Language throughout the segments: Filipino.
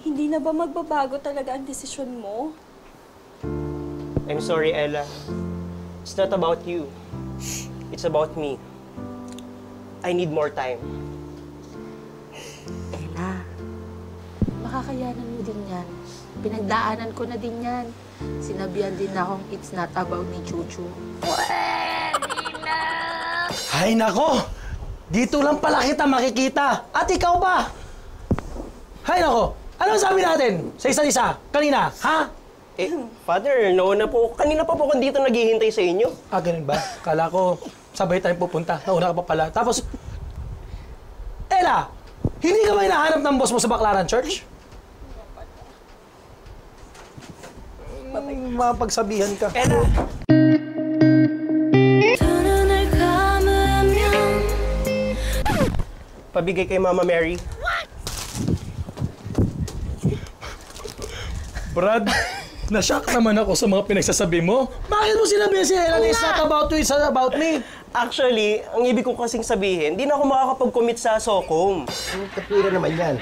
Hindi na ba magbabago talaga ang desisyon mo? I'm sorry, Ella. It's not about you. It's about me. I need more time. Ella, makakayanan mo din yan. Pinagdaanan ko na din yan. Sinabihan din akong it's not about ni Chuchu. Pwede na! Ay, nako! Dito lang pala kita makikita. At ikaw ba? Ay, nako! Anong sabi natin sa isa't isa? Kanina, ha? Father, nauna po. Kanina pa po kung dito naghihintay sa inyo. Ah, ganun ba? Kala ko sabay tayong pupunta. Nauna ka pa pala. Tapos, Ella! Hindi ka ba hinahanap ng boss mo sa Baclaran Church? Mapagsabihan ka. Ella! Pabigay kay Mama Mary. Brad, na-shock naman ako sa mga pinagsasabi mo. Bakit mo sinabi si Ella na it's not about you, it's not about me? Actually, ang ibig ko kasing sabihin, di na ako makakapag-commit sa SOCOM. Katwira naman yan.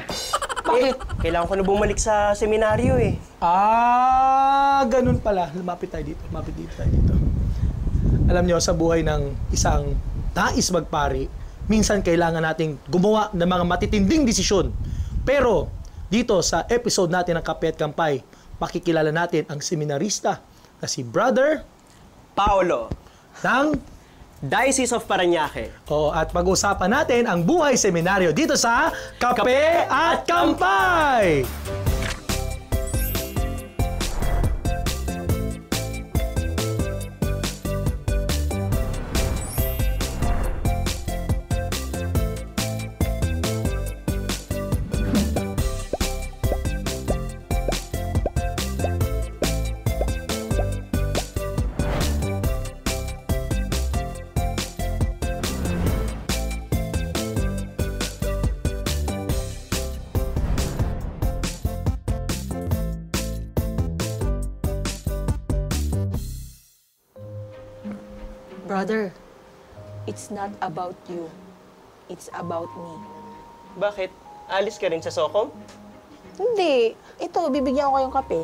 Bakit? Kailangan ko na bumalik sa seminaryo eh. Ah, ganun pala. Lumapit tayo dito. Lumapit dito tayo dito. Alam niyo, sa buhay ng isang nais magpari, minsan kailangan nating gumawa ng mga matitinding desisyon. Pero, dito sa episode natin ng Kape at Kampay, makikilala natin ang seminarista na si Brother Paolo, ng Diocese of Parañaque. at pag-usapan natin ang buhay seminaryo dito sa Kape at Kampay! Brother, it's not about you. It's about me. Bakit? Alis ka rin sa SOCOM? Hindi. Ito, bibigyan ko kayong kape.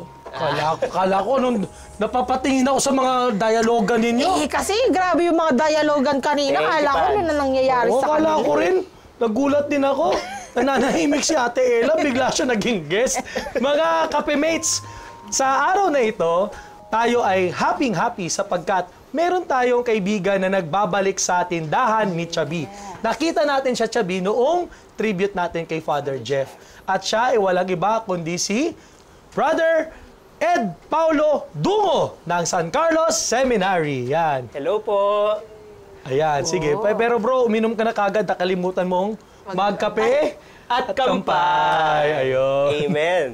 Kala ko nung napapatingin ako sa mga dialogan ninyo. Kasi grabe yung mga dialogan kanina. Kala ko ano na nangyayari sa kanila. Kala ko rin. Nagulat din ako. Nananahimik si Ate Ella, bigla siya naging guest. Mga kape-mates, sa araw na ito, tayo ay happy sapagkat meron tayong kaibigan na nagbabalik sa tindahan ni Chubby. Nakita natin siya, Chubby, noong tribute natin kay Father Jeff. At siya ay walang iba kundi si Brother Ed Paulo Dungo ng San Carlos Seminary. Yan. Hello po. Ayan, sige. Pero bro, uminom ka na kagad, nakalimutan mong magkape At kampay. Ayun. Amen.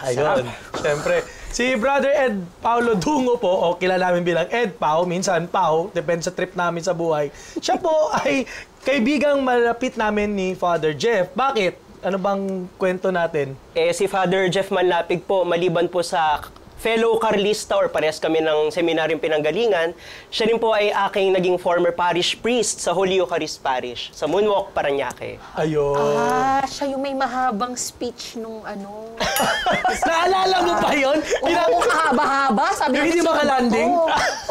Ayun. Siyempre, si Brother Ed Paulo Dungo po, o kilala namin bilang Ed Pau, minsan Pau, depende sa trip namin sa buhay. Siya po ay kaibigang malapit namin ni Father Jeff. Bakit? Ano bang kwento natin? Si Father Jeff Manlapig po, maliban po sa fellow Carlista or parehas kami ng seminaryong pinanggalingan, siya rin po ay aking naging former parish priest sa Holy Eucharist Parish, sa Moonwalk, Parañaque. Ayun. Siya yung may mahabang speech nung ano. Naalala mo pa yun? Oo, kahaba-haba. Sabi Yung hindi makalanding?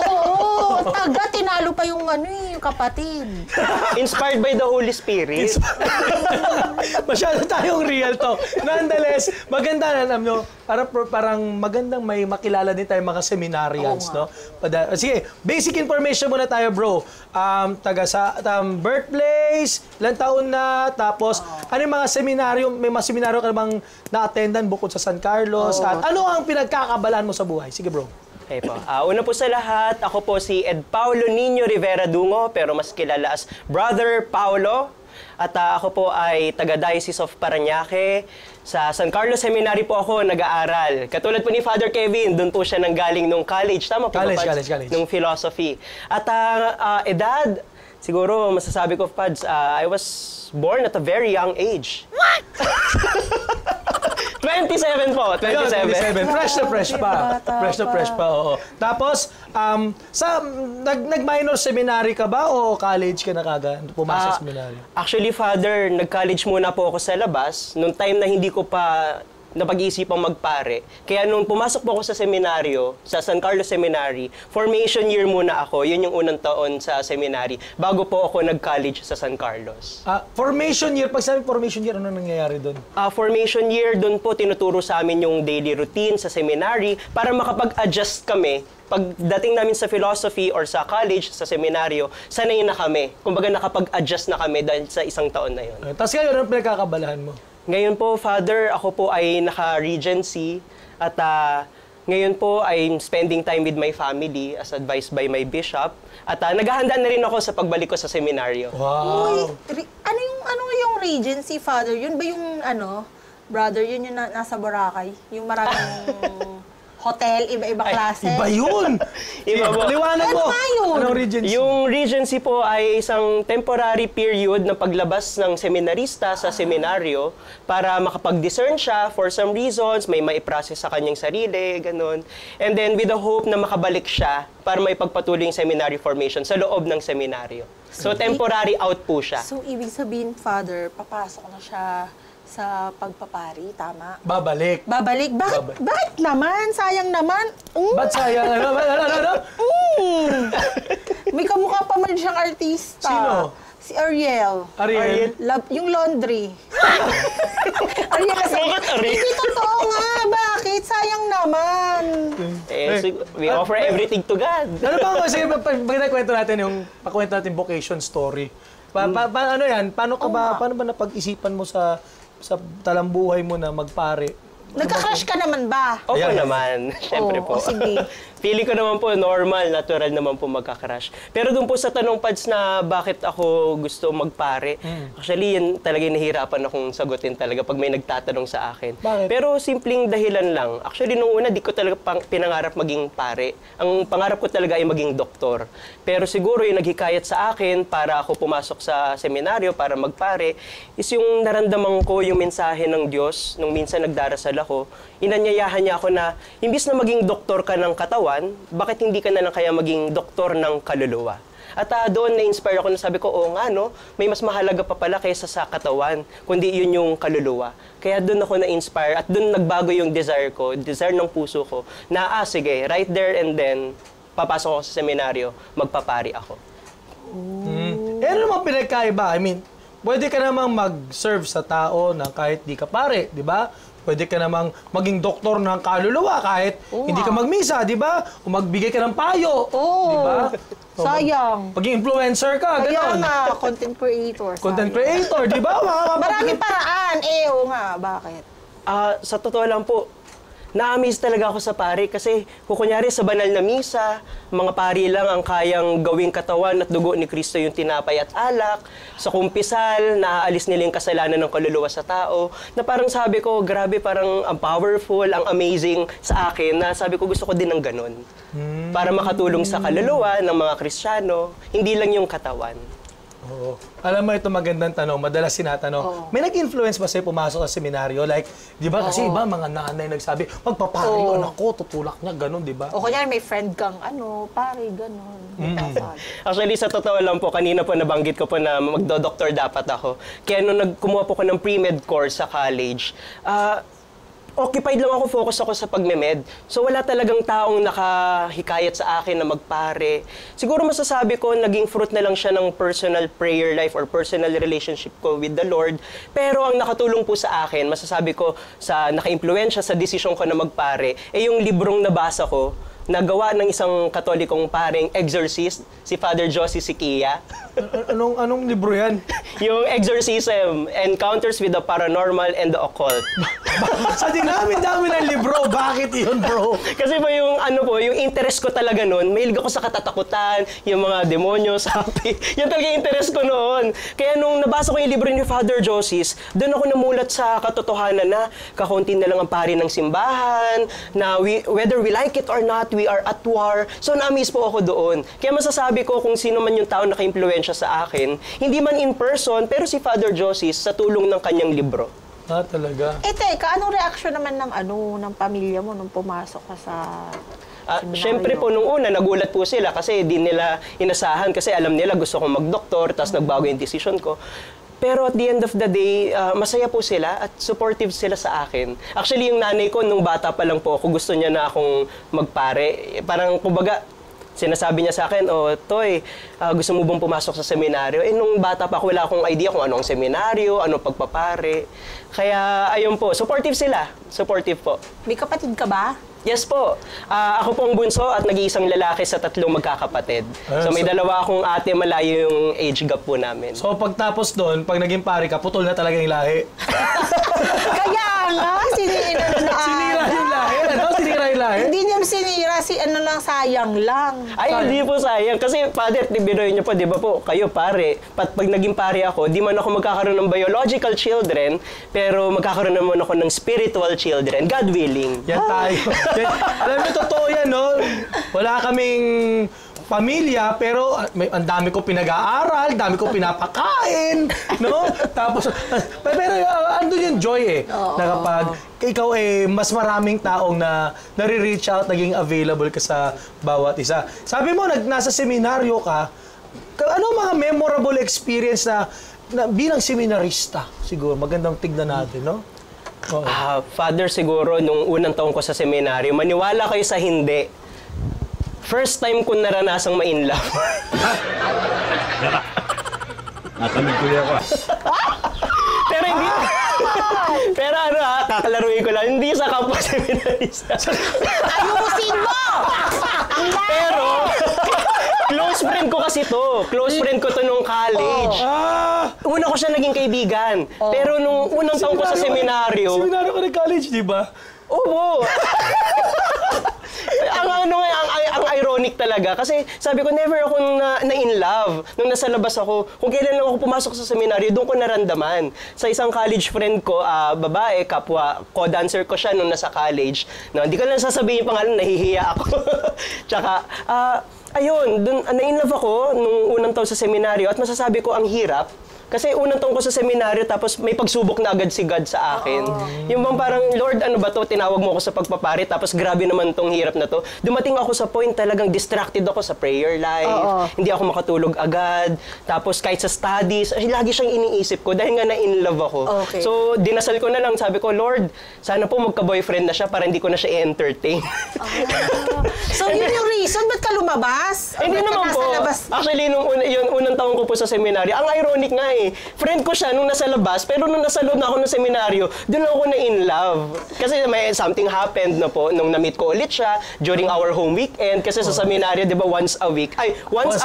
Oo, tinalo pa yung yung kapatid. Inspired by the Holy Spirit. Masyado tayong real to. Nonetheless, maganda na alam nyo, parang magandang may makilala din tayo mga seminarians, no? Sige, basic information muna tayo, bro. Birthplace, ilang taon na, tapos ano yung mga seminaryo, may mga seminaryo ka bang na-attendan bukod sa San Carlos, at ano ang pinagkakabalaan mo sa buhay? Sige, bro. Okay po. Una po sa lahat, ako po si Ed Paulo Nino Rivera Dungo, pero mas kilala as Brother Paulo. At ako po ay taga-Diocese of Parañaque. Sa San Carlos Seminary po ako nag-aaral. Katulad po ni Father Kevin, doon po siya nanggaling nung college. Tama po college, ba, college. Nung philosophy. At edad, siguro masasabi ko, Pads, I was born at a very young age. What? 27 po, 27. Fresh na fresh pa. Bata Fresh na pa. fresh pa, oo. Tapos, nag-minor seminary ka ba o college ka na kagad? Pumasok sa seminary? Actually, Father, nag-college muna po ako sa labas. Nung time na hindi ko pa napag-iisipang magpare. Kaya nung pumasok po ako sa seminaryo, sa San Carlos Seminary, formation year muna ako. Yun yung unang taon sa seminary. Bago po ako nag-college sa San Carlos. Formation year, pag sabi formation year, ano nangyayari doon? Formation year, doon po tinuturo sa amin yung daily routine sa seminary para makapag-adjust kami. Pagdating namin sa philosophy or sa college, sa seminaryo, sanay na kami. Kumbaga nakapag-adjust na kami dahil sa isang taon na yun. Tapos ngayon, ano pinagkakabalahan mo? Ngayon po, Father, ako po ay naka-regency at ngayon po I'm spending time with my family as advised by my bishop at naghahanda na rin ako sa pagbalik ko sa seminaryo. Wow! Uy, ano yung Regency, Father? Yun ba yung brother, yun yung nasa Boracay? Yung maraming hotel, iba-iba klase? Iba yun! Iba po. Liwanag mo! Ano nga yun? Anong Regency? Yung Regency po ay isang temporary period na paglabas ng seminarista sa seminaryo para makapag-discern siya for some reasons, may maiprocess sa kanyang sarili, ganun. And then with the hope na makabalik siya para may pagpatuloy yung seminary formation sa loob ng seminaryo. So temporary out po siya. So, ibig sabihin, Father, papasok na siya sa pagpapari, tama? Babalik. Babalik? Bakit naman? Sayang naman. Ba't sayang? Ano? May kamukha pa man siyang artista. Sino? Si Ariel. Ariel? Yung laundry. Ariel kasi. Bakit Ariel? Hindi totoo nga. Bakit? Sayang naman. We offer everything to God. Ano ba? Sige, pagkwento natin yung vocation story. Ano yan? Paano ba napag-isipan mo sa talambuhay mo na magpare? Nagka-crush ka naman ba? Opo naman. Siyempre po. Sige. Feeling ko naman po, normal, natural naman po magka-crush. Pero dun po sa tanong, Pads, na bakit ako gusto magpare, actually, yan talaga yung nahihirapan akong sagutin talaga pag may nagtatanong sa akin. Bakit? Pero simpleng dahilan lang. Actually, nung una, di ko talaga pinangarap maging pare. Ang pangarap ko talaga ay maging doktor. Pero siguro yung naghikayat sa akin para ako pumasok sa seminaryo, para magpare, is yung naramdaman ko yung mensahe ng Diyos nung minsan nagdarasal ako. Inanyayahan niya ako na, imbis na maging doktor ka ng katawan, bakit hindi ka na lang kaya maging doktor ng kaluluwa? At doon na-inspire ako na sabi ko, oo nga no, may mas mahalaga pa pala kaysa sa katawan, kundi yun yung kaluluwa. Kaya doon ako na-inspire at doon nagbago yung desire ko, desire ng puso ko, na sige, right there and then, papasok ako sa seminaryo, magpapari ako. Ano naman pinagkaiba? I mean, pwede ka namang mag-serve sa tao na kahit di ka pare, di ba? Pwede ka namang maging doktor ng kaluluwa kahit hindi ka magmisa, di ba? O magbigay ka ng payo, di ba? Sayang. Paging influencer ka, Kaya gano'n. nga, content creator. Content sayang. creator, di ba? Maraming paraan. Oo nga, bakit? Sa totoo lang po, na-amaze talaga ako sa pari kasi kunyari sa banal na misa, mga pari lang ang kayang gawing katawan at dugo ni Kristo yung tinapay at alak. Sa kumpisal, naaalis nila yung kasalanan ng kaluluwa sa tao. Na parang sabi ko, grabe, parang ang powerful, ang amazing sa akin na sabi ko gusto ko din ng ganun. Para makatulong sa kaluluwa ng mga Kristiyano, hindi lang yung katawan. Oo. Alam mo, ito magandang tanong. Madalas sinatanong, may nag-influence ba sa'yo pumasok sa seminaryo? Like, di ba kasi iba, mga nanay nagsabi, magpapari yung anak ko, tutulak niya, gano'n, di ba? O kunyari may friend kang pare, gano'n. Actually, sa totoo lang po, kanina po nabanggit ko po na magdo-doktor dapat ako. Kaya nung kumuha po ko ng pre-med course sa college, occupied lang ako, focus ako sa pagme-med. So wala talagang taong nakahikayat sa akin na magpare. Siguro masasabi ko, naging fruit na lang siya ng personal prayer life or personal relationship ko with the Lord. Pero ang nakatulong po sa akin, masasabi ko, sa naka-impluwensya sa desisyon ko na magpare, yung librong nabasa ko, nagawa ng isang katolikong paring exorcist, si Father Josie Siquia. Anong libro yan? Yung Exorcism, Encounters with the Paranormal and the Occult. Sa dinami-dami ng libro, bakit yun, bro? Kasi po yung interest ko talaga noon, mahilig ako sa katatakutan, yung mga demonyo, sapi. Yan talaga yung interest ko noon. Kaya nung nabasa ko yung libro ni Father Josis, doon ako namulat sa katotohanan na kakaunti na lang ang pari ng simbahan, na whether we like it or not, we are at war. So na-amaze po ako doon. Kaya masasabi ko kung sino man yung tao na naka-impluwensya sa akin, hindi man in person, pero si Father Josis sa tulong ng kanyang libro. Talaga. Teka, anong reaksyon naman ng pamilya mo nung pumasok ka sa seminaryo? Siyempre po, nung una, nagulat po sila kasi di nila inasahan kasi alam nila gusto kong mag-doktor, tapos nagbago yung decision ko. Pero at the end of the day, masaya po sila at supportive sila sa akin. Actually, yung nanay ko, nung bata pa lang po ako, gusto niya na akong magpare. Parang, kumbaga, sinasabi niya sa akin, Toy, gusto mo bang pumasok sa seminaryo? Nung bata pa ako, wala akong idea kung anong seminaryo, anong pagpapare. Kaya, ayun po, supportive sila. Supportive po. May kapatid ka ba? Yes po. Ako po ang bunso at nag-iisang lalaki sa 3 magkakapatid. So may dalawa akong ate, malayo yung age gap po namin. So pagtapos doon, pag naging pare ka, putol na talaga yung lahi. Kaya nga, sinira Sinira yung lahi? Ano? Sinira yung lahi? Hindi niya sinira, sayang lang. Ay, hindi po sayang. Kasi, Father, bibiroyin niyo po, di ba po, kayo pare. Pag naging pare ako, di man ako magkakaroon ng biological children, pero magkakaroon naman ako ng spiritual children. God willing. Yan tayo. Alam mo, totoo yan, no? Wala kaming pamilya, pero ang dami ko pinag-aaral, dami ko pinapakain, no? Tapos, pero andun yung joy na kapag ikaw mas maraming taong na nare-reach out, naging available ka sa bawat isa. Sabi mo, nasa seminaryo ka, ano mga memorable experience na bilang seminarista? Siguro, magandang tignan natin, no? Father, siguro, nung unang taon ko sa seminaryo, maniwala kayo sa hindi. First time ko naranasang ma-in love. Natamig ko yan ako. Pero hindi... Pero kakalaruin ko lang, hindi sa kapwa seminarista. Ayusin mo! Pero, close friend ko kasi to. Close friend ko to nung college. Una ko siya naging kaibigan. Pero nung unang taon ko sa seminaryo... Seminaryo ka ng college, di ba? Oo. ang ironic talaga kasi sabi ko never ako na in love nung nasa labas ako. Kung kailan lang ako pumasok sa seminaryo, doon ko naramdaman. Sa isang college friend ko, babae, kapwa, co-dancer ko siya nung nasa college. No, hindi ko lang sasabihin yung pangalan, nahihiya ako. Tsaka, ayun, doon na-in love ako nung unang taon sa seminaryo at masasabi ko ang hirap. Kasi unang taon ko sa seminaryo tapos may pagsubok na agad si God sa akin. Yung bang parang, Lord, ano ba to? Tinawag mo ako sa pagpapari tapos grabe naman tong hirap na to. Dumating ako sa point talagang distracted ako sa prayer life. Hindi ako makatulog agad. Tapos kahit sa studies, lagi siyang iniisip ko dahil nga na-in love ako. Okay. So dinasal ko na lang, sabi ko, Lord, sana po magka-boyfriend na siya para hindi ko na siya i-entertain. So yun yung reason, ba't ka lumabas? Hindi Ba't ka naman nasa po. labas? Actually, yung unang taon ko po sa seminaryo, ang ironic nga friend ko siya nung nasa labas, pero nung nasa loob na ako ng seminaryo, doon ako na in love. Kasi may something happened na po, nung na-meet ko ulit siya during our home weekend. Kasi sa seminaryo, di ba, once a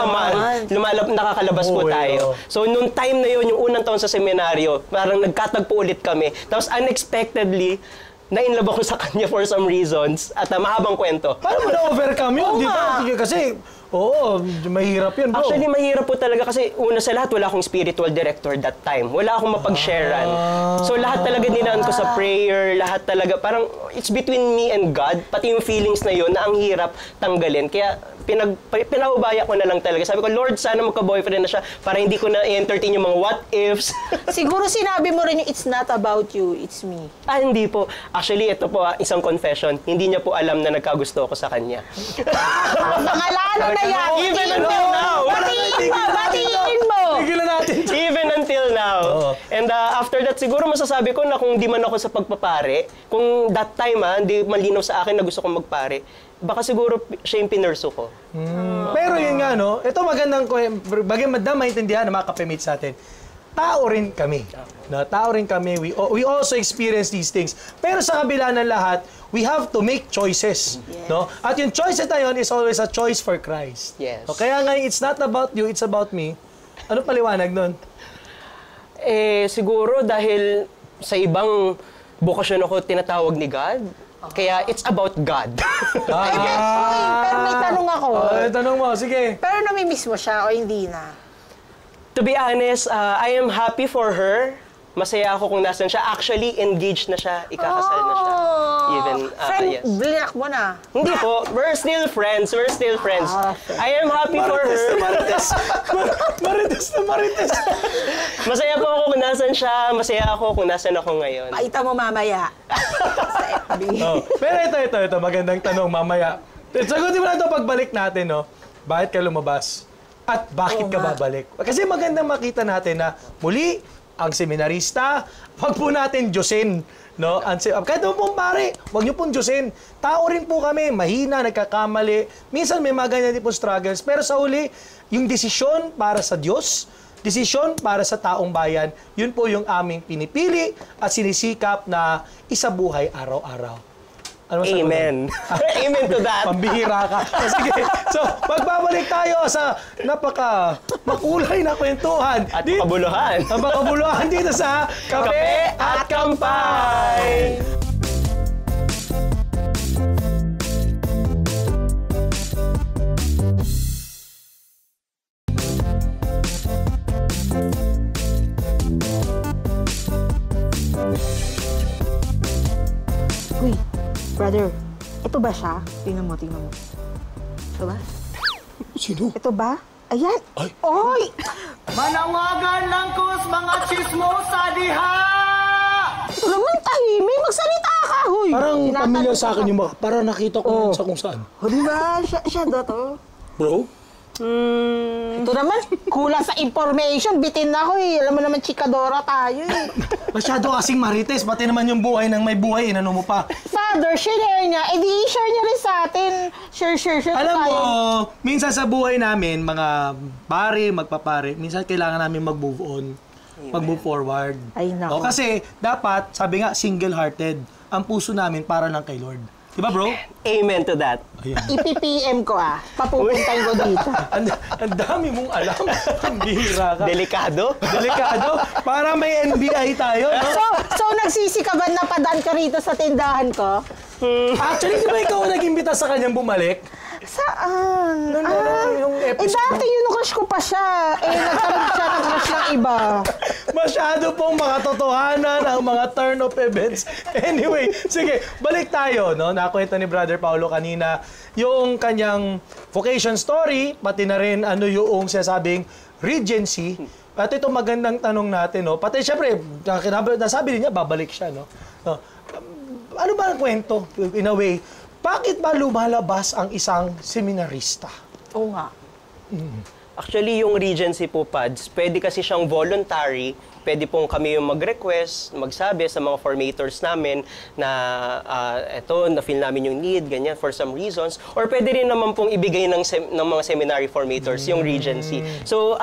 month, nakakalabas po tayo. So, nung time na yun, yung unang taon sa seminaryo, parang nagkatagpo ulit kami. Tapos, unexpectedly, na-in love ako sa kanya for some reasons. At mahabang kwento. Paano mo na-overcome yun? Di ba? Kasi, mahirap yun, bro. Actually, mahirap po talaga kasi una sa lahat, wala akong spiritual director that time. Wala akong mapag-sharean. So lahat talaga dinaan ko sa prayer, lahat talaga, parang it's between me and God, pati yung feelings na yun na ang hirap tanggalin. Kaya pinaubaya ko na lang talaga. Sabi ko, Lord, sana magka-boyfriend na siya para hindi ko na i-entertain yung mga what-ifs. Siguro sinabi mo rin yung it's not about you, it's me. Hindi po. Actually, ito po, isang confession. Hindi niya po alam na nagkagusto ako sa kanya. Pangalano na yan! Even until now! Batiin mo! Tigilan natin. Even until now. And after that, siguro masasabi ko na kung di man ako sa pagpapare, kung that time hindi malinaw sa akin na gusto kong magpare, baka siguro siya yung pinurso ko. Pero yun nga, no? Ito magandang, bagaimad na maintindihan ng mga kapemates natin. Tao rin kami. Tao rin kami. We also experience these things. Pero sa kabila ng lahat, we have to make choices. No? At yung choice na yun is always a choice for Christ. Yes. So, kaya nga, it's not about you, it's about me. Ano paliwanag nun? Siguro dahil sa ibang bukasyon ako tinatawag ni God. Kaya it's about God. Pero may tanong ako. Tanong mo, sige. Pero namimiss mo siya o hindi na? To be honest, I am happy for her. masaya ako kung nasan siya. Actually, engaged na siya. Ikakasal na siya. Even, Friend, yes. blinak mo na. Hindi po. We're still friends. We're still friends. I am happy for her. Marites na marites. Masaya po ako kung nasan siya. Masaya ako kung nasan ako ngayon. Pakita mo mamaya. Sa FB. Oh. Pero ito. Magandang tanong mamaya. Sagutin mo na ito pagbalik natin, no? Bakit ka lumabas? At bakit ka babalik? Kasi magandang makita natin na muli, ang seminarista, wag po natin Diyosin. No? Kahit mo pong pare, wag niyo pong Diyosin. Tao rin po kami, mahina, nagkakamali. Minsan may mga ganyan din po struggles. Pero sa huli, yung desisyon para sa Diyos, desisyon para sa taong bayan, yun po yung aming pinipili at sinisikap na isabuhay araw-araw. Ano masabi mo? Amen. Amen to that. Pambihira ka. Sige. So, magbabalik tayo sa makulay na kwentuhan. At makabuluhan. Ang makabuluhan dito sa Kape at Kampay. Uy, brother, ito ba siya? Tingnan mo. Ito ba? Sino? Ito ba? Ayan. Ay. Oy! Manawagan lang kus mga chismosa diha! Ito naman tahimik. Magsalita ka, huy! Parang Tinatanong pamilya sa akin ka. yung parang nakita ko yun sa kung saan. O, di ba? Siya daw to. Bro? Ito naman, kulang sa information. Bitin na ako eh. Alam mo naman, chikadora tayo eh. Masyado kasing marites. Pati naman yung buhay ng may buhay, inano mo pa. Father, share niya. Eh di, share niya rin sa atin. Share. Alam mo, tayo. minsan sa buhay namin, mga pare, magpapare, minsan kailangan namin mag-move on. Mag-move forward. Ay, nako. O, kasi dapat, sabi nga, single-hearted. Ang puso namin para lang kay Lord. Diba, bro? Amen to that. Ayan. IPPM ko papupuntayin ko dito. Ang dami mong alam. Ang bihira ka. Delikado. Delikado. Para may NBI tayo, no? So nagsisikaban na padaan ka rito sa tindahan ko? Actually, di ba ikaw ang nag-imbita sa kanyang bumalik? Saan? yung episode. dati yun, crush ko pa siya. Nagkaroon siya ng crush ng iba. Masyado pong mga totohanan ang mga turn of events. Anyway, sige, balik tayo, no? Nakwento ni Brother Paulo kanina yung kanyang vocation story, pati na rin ano yung sinasabing regency. At ito magandang tanong natin, no? Pati syempre, nasabi din niya, babalik siya, no? Ano ba ang kwento, in a way? Bakit ba lumalabas ang isang seminarista? Oo nga. Actually, yung Regency po, Pads, pwede kasi siyang voluntary. Pwede pong kami yung mag-request, magsabi sa mga formators namin na eto, na-feel namin yung need, ganyan, for some reasons. Or pwede rin naman pong ibigay ng mga seminary formators, yung Regency. So,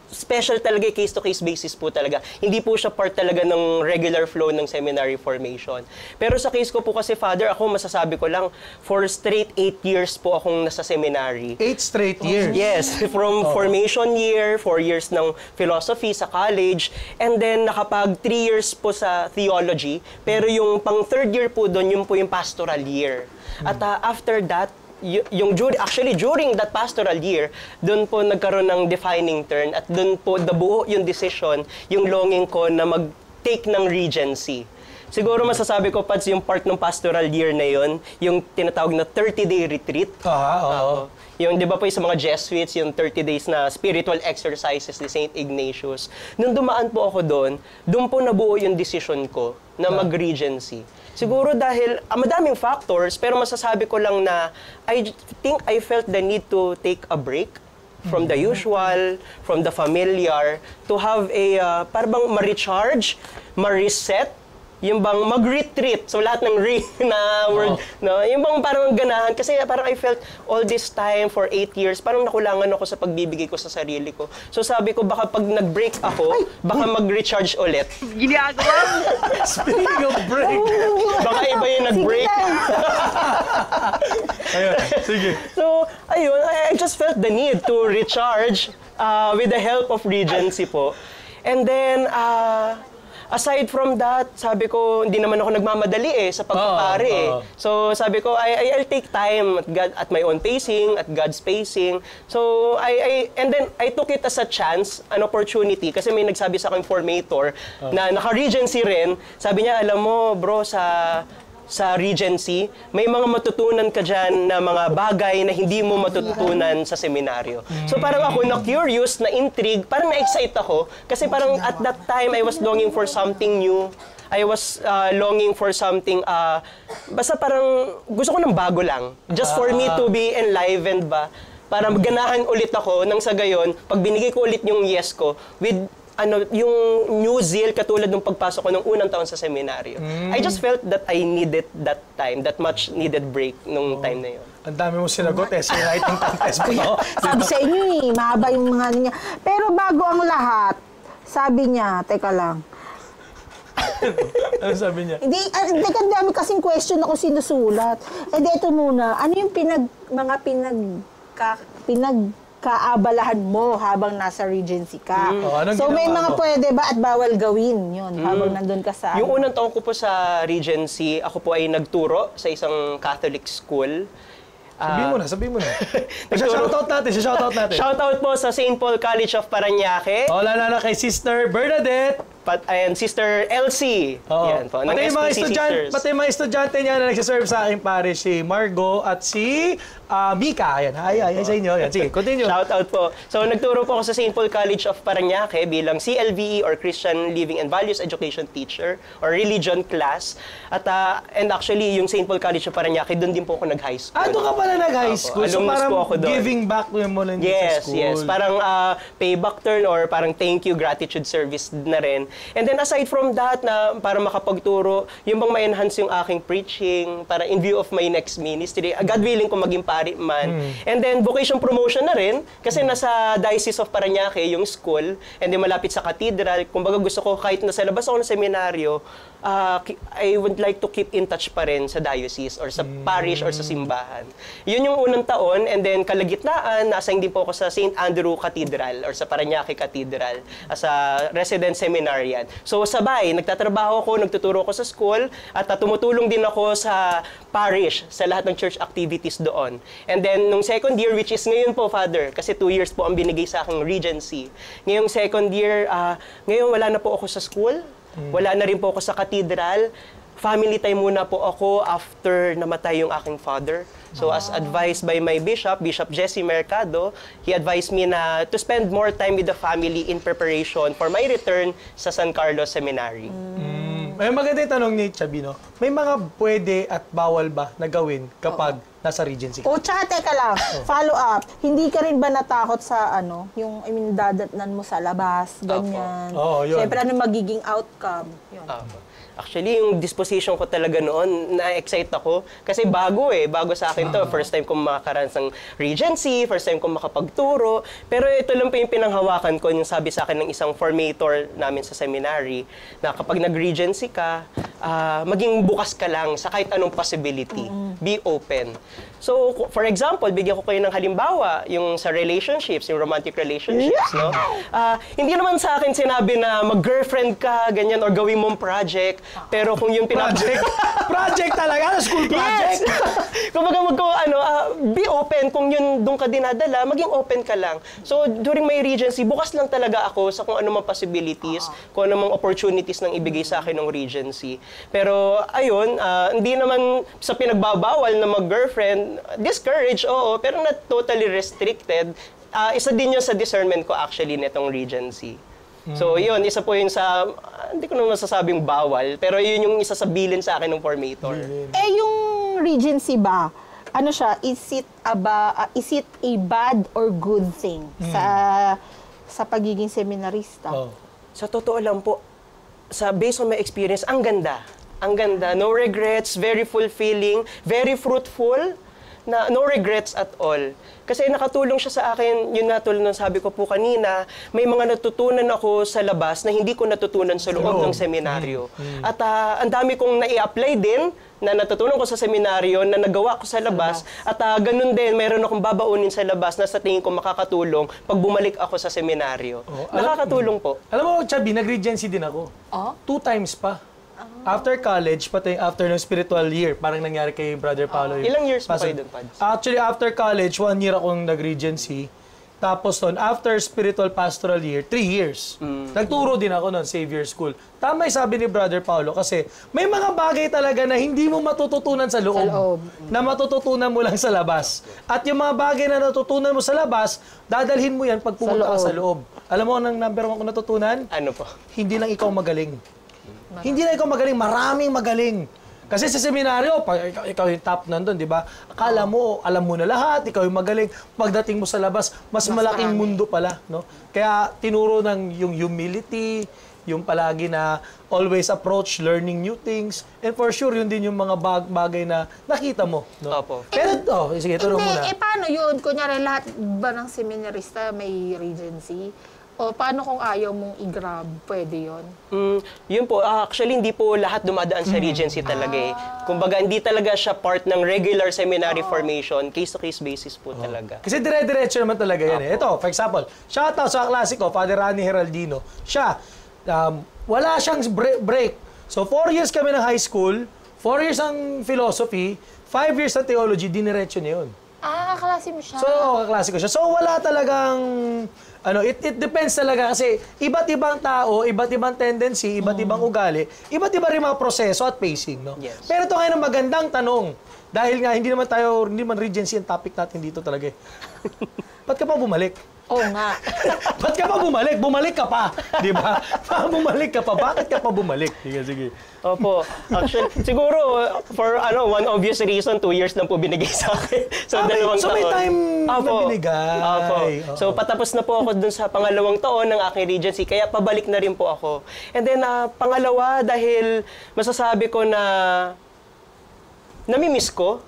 special talaga, case-to-case basis po talaga. Hindi po siya part talaga ng regular flow ng seminary formation. Pero sa case ko po kasi, Father, ako masasabi ko lang, for straight 8 years po akong nasa seminary. 8 straight years? Yes, from formation year, 4 years ng philosophy sa college, and then nakapag 3 years po sa theology, pero yung pang 3rd year po doon, yun po yung pastoral year. At after that, during that pastoral year, doon po nagkaroon ng defining turn at doon po nabuo yung decision, yung longing ko na mag-take ng regency. Siguro masasabi ko, Pads, yung part ng pastoral year na yon, yung tinatawag na 30-day retreat. Oo. Yung, di ba po sa mga Jesuits, yung 30 days na spiritual exercises ni St. Ignatius. Nung dumaan po ako doon po nabuo yung decision ko na mag-regency. Siguro dahil madaming factors, pero masasabi ko lang na I think I felt the need to take a break from the usual, from the familiar, to have a, parang ma-recharge, ma-reset, yung bang mag-retreat. So lahat ng na word, no? Yung bang parang ganahan. Kasi parang I felt all this time for 8 years, parang nakulangan ako sa pagbibigay ko sa sarili ko. So sabi ko, baka pag nag-break ako, baka mag-recharge ulit. Speaking of break. Baka iba yung nag-break. Ayun, sige. So, ayun, I just felt the need to recharge with the help of Regency po. And then, aside from that, sabi ko, hindi naman ako nagmamadali sa pagpapare So sabi ko, I'll take time at my own pacing, at God's pacing. So and then I took it as a chance, an opportunity, kasi may nagsabi sa akin formator na naka-regency rin. Sabi niya, alam mo bro, sa Regency, may mga matutunan ka dyan na mga bagay na hindi mo matutunan sa seminaryo. So parang ako na-curious, na-intrigue, parang na-excite ako. Kasi parang at that time, I was longing for something new. I was longing for something, basta parang gusto ko ng bago lang. Just for me to be enlivened ba. Para ganahan ulit ako nang sa gayon, pag binigay ko ulit yung yes ko, with yung new zeal katulad ng pagpasok ko ng unang taon sa seminaryo. I just felt that I needed that time, that much needed break nung time na yun. Ang dami mo sinagot essay writing contest mo. Sabi sa inyo mahaba yung mga niya. Pero bago ang lahat, sabi niya, teka lang. Ano sabi niya? Hindi, teka, dami kasing question ako sinusulat. Ito muna, ano yung pinagkaabalahan mo habang nasa Regency ka? So may mga pwede ba at bawal gawin yun habang nandun ka sa... Yung unang taon ko po sa Regency, ako po ay nagturo sa isang Catholic school. Sabihin mo na. Shoutout natin. Shoutout po sa St. Paul College of Parañaque. Lalo na kay Sister Bernadette. And Sister Elsie. Yan po, ng SPC Sisters. Pati mga estudyante niya na nagsiserve sa aking parish, si Margo at si Mika. Ayan, hi sa inyo. Yan, sige, continue. Shout out po. So, nagturo po ako sa St. Paul College of Parañaque bilang CLVE or Christian Living and Values Education Teacher or Religion Class. At and actually, yung St. Paul College of Parañaque, doon din po ako nag-high school. Doon ka pala nag-high school? So, alumnus parang po ako doon. giving back mo lang sa school? Yes. Parang payback turn or parang thank you, gratitude service na rin. And then aside from that, na para makapagturo, yung bang ma-enhance yung aking preaching, para in view of my next ministry, God willing ko maging pari man. And then vocation promotion na rin, kasi nasa Diocese of Parañaque yung school, and then malapit sa cathedral. Kumbaga gusto ko kahit nasa labas ako ng seminaryo, I would like to keep in touch pa rin sa diocese or sa parish or sa simbahan. Yun yung unang taon, and then kalagitnaan, na-assign din po ako sa St. Andrew Cathedral or sa Parañaque Cathedral as a resident seminarian. So sabay, nagtatrabaho ako, nagtuturo ako sa school, at tumutulong din ako sa parish, sa lahat ng church activities doon. And then, nung second year, which is ngayon po, Father, kasi 2 years po ang binigay sa aking Regency. Ngayong second year, ngayon wala na po ako sa school, wala na rin po ako sa cathedral. Family time muna po ako after namatay yung aking father. So as advised by my bishop, Bishop Jesse Mercado, he advised me na to spend more time with the family in preparation for my return sa San Carlos Seminary. May maganda yung tanong ni Chabino. May mga pwede at bawal ba na gawin kapag nasa Regency ka? Tsaka teka lang, follow up. Hindi ka rin ba natakot sa yung dadatnan mo sa labas, ganyan? Yun. Siyempre, ano magiging outcome? Yun. Actually, yung disposition ko talaga noon, na-excite ako. Kasi bago sa akin to. First time kong makakaranas ng Regency, first time kong makapagturo. Pero ito lang po yung pinanghawakan ko, yung sabi sa akin ng isang formator namin sa seminary, na kapag nag-Regency ka, maging bukas ka lang sa kahit anong possibility. Be open. So, for example, bigyan ko kayo ng halimbawa, yung sa relationships, yung romantic relationships, no? Hindi naman sa akin sinabi na mag-girlfriend ka, ganyan, or gawin mong project. Pero kung yung Project? Project talaga? School project? Yes! Kung be open. Kung yun doon ka dinadala, maging open ka lang. So, during my Regency, bukas lang talaga ako sa kung ano mang possibilities, kung ano mang opportunities nang ibigay sa akin ng Regency. Pero, ayun, hindi naman sa pinagbabawal na mag-girlfriend, discouraged, oo, pero not totally restricted. Isa din yun sa discernment ko actually nitong Regency. So yun, isa po yun sa, hindi ko naman masasabing bawal, pero yun yung isa sa bilin sa akin ng formator. Yung Regency ba, ano siya, is it a bad or good thing sa pagiging seminarista? Sa totoo lang po, based on my experience, ang ganda. Ang ganda, no regrets, very fulfilling, very fruitful. na no regrets at all. Kasi nakatulong siya sa akin, yun na tulad ng sabi ko po kanina, may mga natutunan ako sa labas na hindi ko natutunan sa loob ng seminaryo. At ang dami kong nai-apply din na natutunan ko sa seminaryo, na nagawa ko sa labas, at ganun din, mayroon akong babaunin sa labas na sa tingin ko makakatulong pag bumalik ako sa seminaryo. Nakakatulong po. Alam mo, Chubby, nag-regency din ako. 2 times pa. After college, pati after ng spiritual year, parang nangyari kay Brother Paolo. Ilang years pa kayo doon, Pads? Actually, after college, 1 year akong nag-regency. Tapos doon, after spiritual pastoral year, 3 years. Nagturo din ako noon, Savior School. Tama yung sabi ni Brother Paolo kasi may mga bagay talaga na hindi mo matututunan sa loob. Na matututunan mo lang sa labas. At yung mga bagay na natutunan mo sa labas, dadalhin mo yan pag pumunta ka sa loob. Alam mo anong number 1 ko natutunan? Ano po? Hindi lang ikaw magaling. Hindi lang ikaw magaling, maraming magaling. Kasi sa seminaryo, ikaw yung top nandun, di ba? Akala mo, alam mo na lahat, ikaw yung magaling. Pagdating mo sa labas, mas malaking mundo pala, no? Kaya tinuro ng yung humility, yung palagi na always approach learning new things, and for sure, yun din yung mga bagay na nakita mo, no? Opo. Pero, sige, turo muna. Paano yun? Kunyari, lahat ba ng seminarista may regency? O paano kung ayaw mong i-grab? Pwede yun? Yun po, actually hindi po lahat dumadaan sa Regency talaga eh. Kumbaga hindi talaga siya part ng regular seminary formation, case-to-case basis po talaga. Kasi dire-diretso naman talaga yan eh. Ito, for example, shoutout sa klase ko, Father Rani Heraldino. Siya, wala siyang break. So 4 years kami ng high school, 4 years ang philosophy, 5 years ng theology, diniretso niya yun. Kaklase mo siya. So, kaklase ko siya. So, wala talagang, it depends talaga kasi iba't ibang tao, iba't ibang tendency, iba't ibang ugali, iba't iba rin mga proseso at pacing, no? Yes. Pero ito ngayon ang magandang tanong. Dahil nga, hindi naman Regency ang topic natin dito talaga eh. Ba't ka pa bumalik? Oo nga. Ba't ka pa bumalik? Bumalik ka pa. Di ba? Bumalik ka pa. Bakit ka pa bumalik? Sige. Opo. Actually, siguro, for one obvious reason, 2 years lang po binigay sa akin. So, 2 taon. So, may time na binigay. Opo. So, patapos na po ako dun sa 2nd taon ng aking Regency, kaya pabalik na rin po ako. And then, pangalawa, dahil masasabi ko na namimiss ko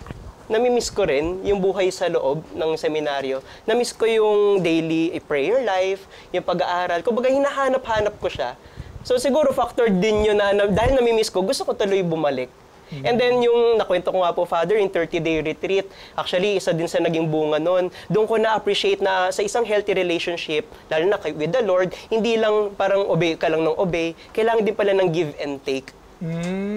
rin yung buhay sa loob ng seminaryo. Namiss ko yung daily prayer life, yung pag-aaral. Kumbaga, hinahanap-hanap ko siya. So siguro factor din yun na dahil namimiss ko, gusto ko tuloy bumalik. And then yung nakwento ko nga po, Father, yung 30-day retreat, actually, isa din sa naging bunga nun. Doon ko na-appreciate na sa isang healthy relationship, lalo na with the Lord, hindi lang parang obey ka lang ng obey, kailangan din pala ng give and take.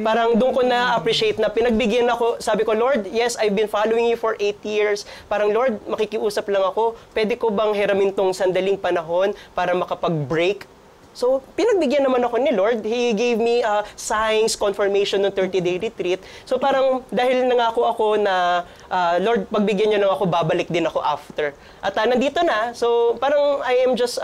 Parang doon ko na-appreciate na pinagbigyan ako, sabi ko, Lord, yes, I've been following you for 8 years. Parang, Lord, makikiusap lang ako. Pwede ko bang hiramin tong sandaling panahon para makapag-break? So, pinagbigyan naman ako ni Lord. He gave me signs, confirmation ng 30-day retreat. So, parang dahil nangako ako na, Lord, pagbigyan niyo lang ako, babalik din ako after. At nandito na. So, parang I am just,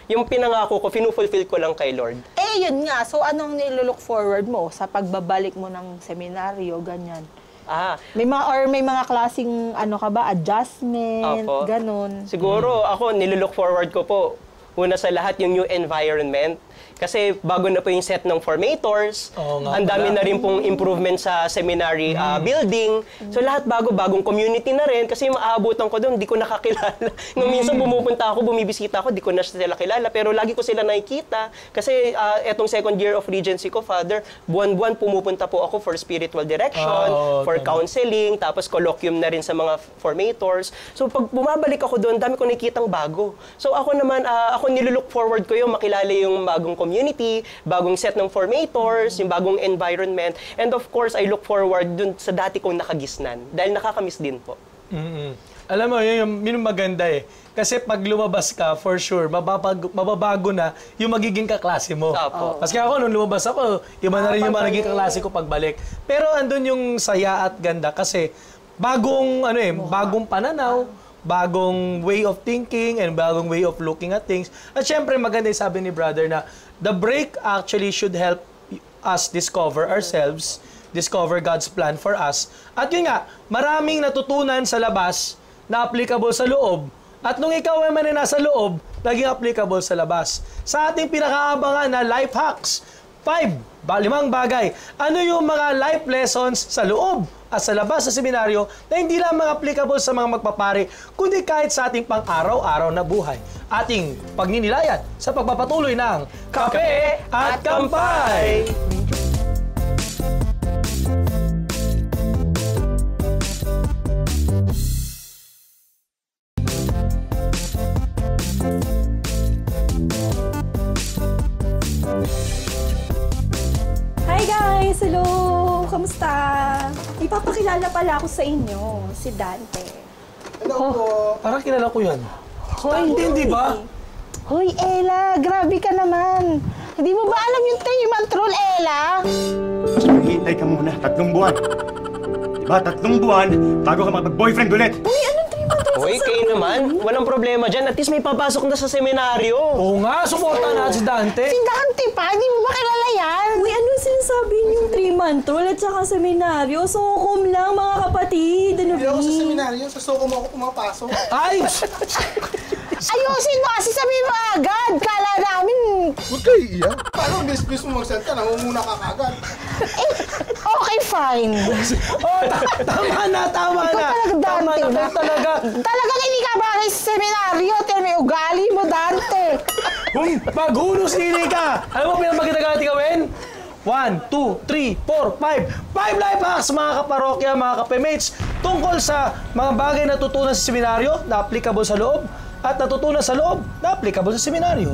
yung pinangako ko, finufulfill ko lang kay Lord. Yun nga. So, anong nilook forward mo sa pagbabalik mo ng seminaryo, ganyan? May mga klaseng, adjustment, Opo. ganun. Siguro, ako, nilook forward ko po, una sa lahat yung new environment. Kasi bago na po yung set ng formators, ang dami na rin pong improvement sa seminary building. So lahat bagong community na rin kasi maaabutan ko doon, di ko nakakilala. Nung minsan bumupunta ako, bumibisita ako, di ko na sila kilala. Pero lagi ko sila nakikita kasi etong 2nd year of Regency ko, Father, buwan-buwan pumupunta po ako for spiritual direction, for counseling, tapos colloquium na rin sa mga formators. So pag bumabalik ako doon, dami ko nakikitang bago. So ako naman, ako nilook forward ko yung makilala yung bagong community, bagong set ng formators, yung bagong environment. And of course, I look forward dun sa dati kong nakagisnan. Dahil nakakamiss din po. Alam mo, yun yung maganda eh. Kasi pag lumabas ka, for sure, mababago na yung magiging kaklase mo. Kasi ako, nung lumabas ako, iba na rin yung mga naging kaklase ko pagbalik. Pero andun yung saya at ganda kasi bagong pananaw, bagong way of thinking and bagong way of looking at things. At syempre, maganda yung sabi ni brother na the break actually should help us discover ourselves, discover God's plan for us. At yun nga, maraming natutunan sa labas na applicable sa loob. At nung ikaw ay man nasa loob, naging applicable sa labas. Sa ating pinakaabangan na life hacks, 5 5 bagay. Ano yung mga life lessons sa loob at sa labas sa seminaryo na hindi lamang applicable sa mga magpapari, kundi kahit sa ating pang-araw-araw na buhay. Ating pagninilayan sa pagpapatuloy ng Kape at Kampay! Hi guys! Hello! Kamusta? Ipapakilala pala ako sa inyo, si Dante. Parang kilala ko yan. Hoy, Hindi ba? Hoy, Ella, grabe ka naman. Hindi mo ba alam yung 3-month rule, Ella? Mas maghihintay ka muna, 3 buwan. Diba, 3 buwan bago ka mag-boyfriend ulit. Uy, anong 3 months? Hoy, kayo naman. Walang problema dyan. At least may papasok na sa seminaryo. Oo nga, suporta na si Dante. Si Dante pa, hindi mo ba kilala yan? Uy, ano sinasabi niyong 3-month rule at saka seminaryo? Sukom lang, mga kapatid. Ano Hindi ako sa ba? seminaryo, sa Sokom ako pumapasok. Ay! Ayusin mo kasi sabihin mo agad. Kala namin, Huwag kayo iiyak. Paano bis mo magsalita? Nangunguna ka kagad. okay, fine. Oh, tama na. Ikaw talaga, Tama Dante. na kayo talaga. Talagang hindi ka bagay sa seminaryo. Pero may ugali mo, Dante. Maghulog-sili ka! Alam mo, pinamaganda ka natin gawin? 1, 2, 3, 4, 5. 5 life hacks, mga kaparokya, mga kapemates, tungkol sa mga bagay na natutunan sa seminaryo na applicable sa loob at natutunan sa loob na applicable sa seminaryo.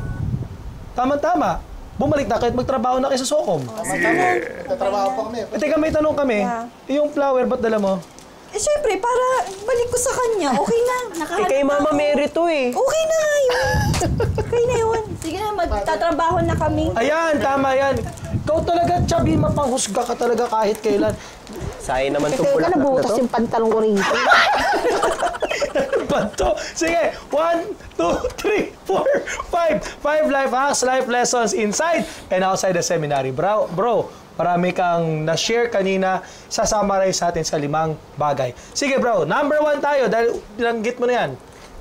Tama-tama. Bumalik na kayo at magtrabaho na kayo sa Sokom. Nagtatrabaho pa kami. Teka, may tanong kami. Yung flower, ba't dala mo? Eh, syempre, para balik ko sa kanya. Okay na. Eh, kay Mama Mary to eh. Okay na nga yun. Okay na yun. Sige na, magtatrabaho na kami. Ayan, tama yan. Ikaw talaga, Chubby, mapanghusga ka talaga kahit kailan. Sayang naman itong Teka, bulaklak na nabutas to. yung pantalong ko rito. Bato. Sige, 1, 2, 3, 4, 5. 5 life hacks, life lessons inside and outside the seminary. Bro, marami kang na-share kanina. Sasummarize sa atin sa 5 bagay. Sige bro, number 1 tayo dahil binanggit mo na yan.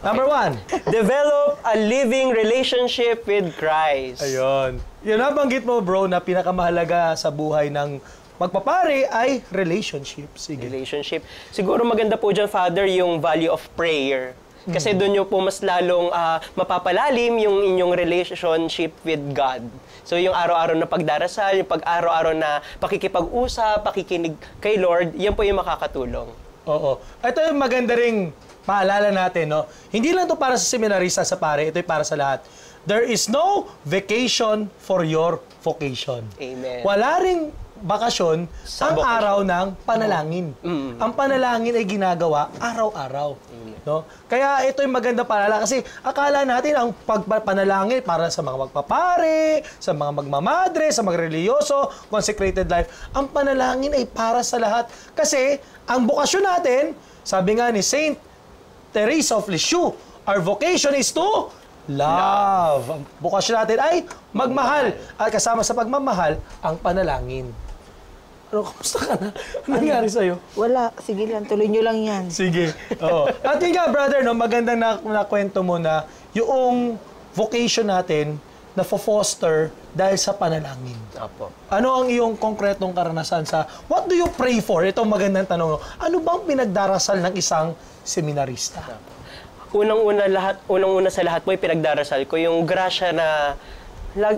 Number 1. Develop a living relationship with Christ. Ayun. Yun nabanggit mo bro na pinakamahalaga sa buhay ng magpapare ay relationship. Sige. Relationship. Siguro maganda po dyan, Father, yung value of prayer. Kasi doon nyo po mas lalong mapapalalim yung inyong relationship with God. So yung araw-araw na pagdarasal, yung pag-araw-araw na pakikipag-usap, pakikinig kay Lord, yan po yung makakatulong. Oo. Ito yung maganda ring maalala natin, no? Hindi lang to para sa seminarista sa pare, ito yung para sa lahat. There is no vacation for your vocation. Amen. Wala ring bakasyon Sa ang vocation. araw ng panalangin. Ang panalangin ay ginagawa araw-araw. No? Kaya ito yung maganda paalala kasi akala natin ang pagpanalangin para sa mga magpapare, sa mga magmamadre, sa mga reliyoso, consecrated life. Ang panalangin ay para sa lahat. Kasi ang bokasyon natin, sabi nga ni Saint Teresa of Lisieux, our vocation is to love. Ang bokasyon natin ay magmahal. At kasama sa pagmamahal, ang panalangin. Ano, kamusta ka na? Ano nangyari sa'yo? Wala, sige lang, tuloy nyo lang yan. Sige. Oo. At yun nga, brother, no, magandang nakwento mo na yung vocation natin na foster dahil sa panalangin. Apo. Ano ang iyong konkretong karanasan sa what do you pray for? Ito ang magandang tanong. Ano bang pinagdarasal ng isang seminarista? Unang-una sa lahat po, pinagdarasal ko yung grasya na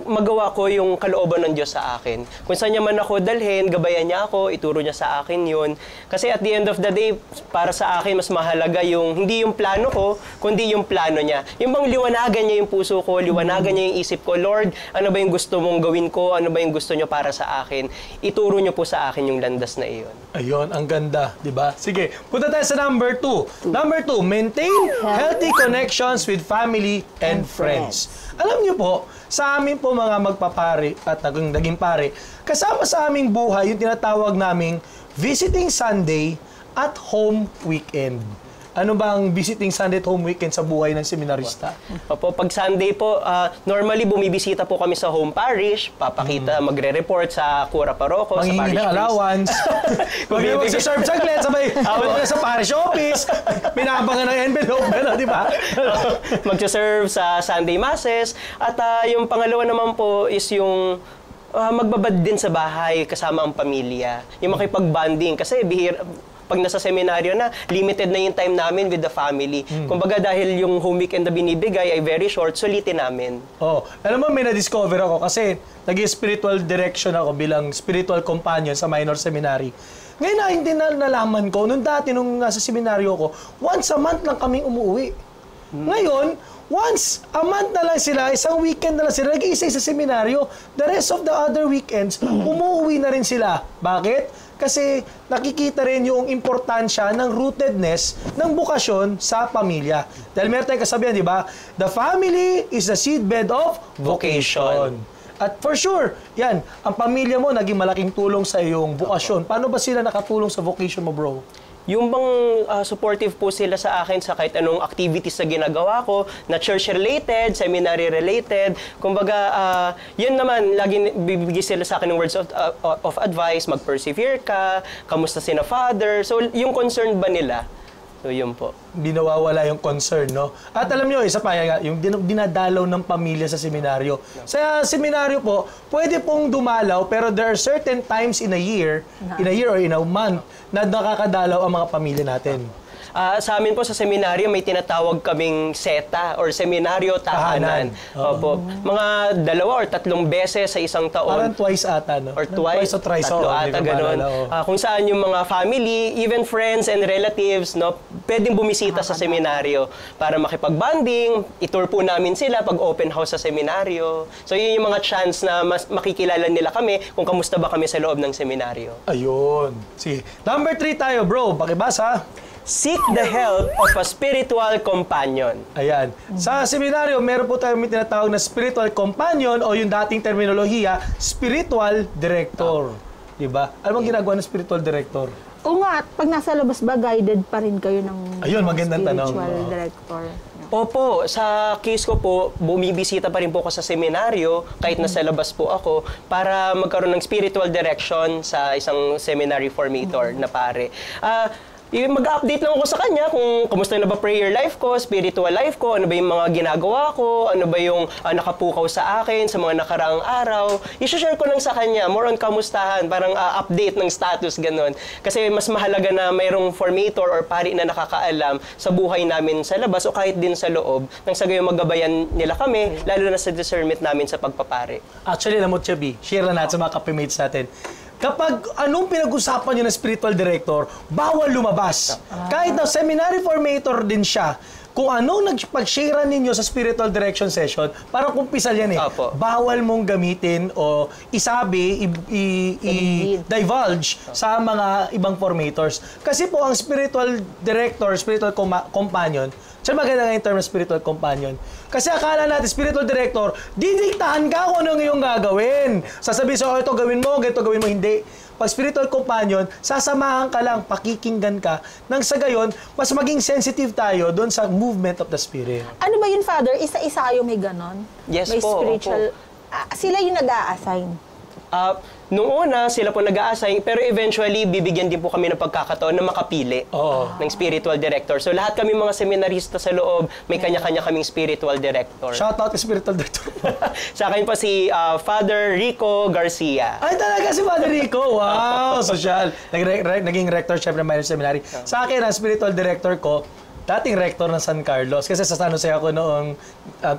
magawa ko yung kalooban ng Diyos sa akin. Kung saan niya man ako dalhin, gabayan niya ako, ituro niya sa akin yun. Kasi at the end of the day, para sa akin, mas mahalaga yung, hindi yung plano ko, kundi yung plano niya. Yung bang liwanagan niya yung puso ko, liwanagan niya yung isip ko, Lord, ano ba yung gusto mong gawin ko? Ano ba yung gusto niyo para sa akin? Ituro niyo po sa akin yung landas na iyon. Ayun, ang ganda, di ba? Sige, punta tayo sa number 2. Number 2, maintain healthy connections with family and friends. Alam niyo po, sa amin po mga magpapare at naging pare, kasama sa aming buhay yung tinatawag naming visiting Sunday at home weekend. Ano bang visiting Sunday at home weekend sa buhay ng seminarista? Opo, pag Sunday po, normally bumibisita po kami sa home parish, papakita, magre-report sa Cura Paroko, sa Manghingi parish ng priest. allowance. Huwag magsaserve saglit, sabay, awal na sa parish office, pinabangan ng envelope, gano'n, di ba? Magsaserve sa Sunday masses. At yung pangalawa naman po is yung magbabad din sa bahay kasama ang pamilya. Yung makipag-bonding. Kasi pag nasa seminaryo na, limited na yung time namin with the family. Kumbaga dahil yung home weekend na binibigay ay very short, sulitin namin. Alam mo, may na-discover ako kasi naging spiritual direction ako bilang spiritual companion sa minor seminary. Ngayon na hindi nalaman ko, nung nasa seminaryo ko, once a month lang kaming umuwi. Ngayon, once a month na lang sila, isang weekend na lang sila, nag-iisa sa seminaryo. The rest of the other weekends, umuwi na rin sila. Bakit? Kasi nakikita rin yung importansya ng rootedness ng bukasyon sa pamilya. Dahil meron tayong kasabihan, di ba? The family is the seedbed of vocation. At for sure, yan, ang pamilya mo naging malaking tulong sa iyong bukasyon. Paano ba sila nakatulong sa vocation mo, bro? Yung bang supportive po sila sa akin sa kahit anong activities na ginagawa ko, na church-related, seminary-related. Kumbaga, yun naman, lagi bibigay sila sa akin ng words of advice, mag-persevere ka, kamusta sina father. So, yung concern ba nila? So, yun po. Hindi nawawala yung concern, no? At alam nyo, isa pa, yung dinadalaw ng pamilya sa seminaryo. Sa seminaryo po, pwede pong dumalaw, pero there are certain times in a year or in a month, na nakakadalaw ang mga pamilya natin. Sa amin po sa seminaryo, may tinatawag kaming SETA or Seminaryo Tahanan. Opo. Mga 2 or 3 beses sa isang taon. Parang twice ata, no? Or twice o thrice. Tatlo ata, gano'n. Kung saan yung mga family, even friends and relatives, no, pwedeng bumisita sa seminaryo para makipag-bonding. Itour po namin sila pag open house sa seminaryo. So yun yung mga chance na mas makikilala nila kami kung kamusta ba kami sa loob ng seminaryo. Ayun. Sige. Number 3 tayo, bro. Pakibasa. Seek the help of a spiritual companion. Ayan. Sa seminaryo, meron po tayong tinatawag na spiritual companion o yung dating terminolohiya, spiritual director. Diba? Ano bang ginagawa ng spiritual director? O nga, pag nasa labas ba, guided pa rin kayo ng Ayun, magandang tanong. spiritual director? Opo, sa case ko po, bumibisita pa rin po ako sa seminaryo, kahit nasa labas po ako, para magkaroon ng spiritual direction sa isang seminary formator na pare. Mag-update lang ako sa kanya kung kumusta na ba prayer life ko, spiritual life ko, ano ba yung mga ginagawa ko, ano ba yung nakapukaw sa akin sa mga nakaraang araw. I-share ko lang sa kanya, more on kamustahan, parang update ng status, ganun. Kasi mas mahalaga na mayroong formator or pari na nakakaalam sa buhay namin sa labas o kahit din sa loob, nang sa gayon magabayan nila kami, lalo na sa discernment namin sa pagpapare. Actually, alam mo, Chubby, share na natin sa mga kapimates natin. Kapag anong pinag-usapan nyo ng spiritual director, bawal lumabas. Kahit na seminary formator din siya, kung anong nagpag-share ninyo sa spiritual direction session, parang kumpisal yan eh. Opo. Bawal mong gamitin o isabi, divulge sa mga ibang formators. Kasi po ang spiritual director, spiritual companion, siya maganda nga yung term ng spiritual companion. Kasi akala natin, spiritual director, didiktahan ka kung ano yung gagawin. Sasabihin sa ito gawin mo, ganito gawin mo, hindi. Pag spiritual companion, sasamahan ka lang, pakikinggan ka, nang sa gayon, mas maging sensitive tayo doon sa movement of the Spirit. Ano ba yun, Father? Isa-isa kayo may ganon? Yes may po, spiritual... sila yung nag-a-assign? Noong una, sila po nag-a-assign, pero eventually, bibigyan din po kami ng pagkakataon na makapili ng spiritual director. So, lahat kami mga seminarista sa loob, may kanya-kanya kaming spiritual director. Shout out to spiritual director. Sa akin po si Father Rico Garcia. Ay, talaga si Father Rico. Wow, social. Naging rector, syempre, ng minor seminary. Sa akin, ang spiritual director ko, dating rector ng San Carlos. Kasi sa San Jose ako noong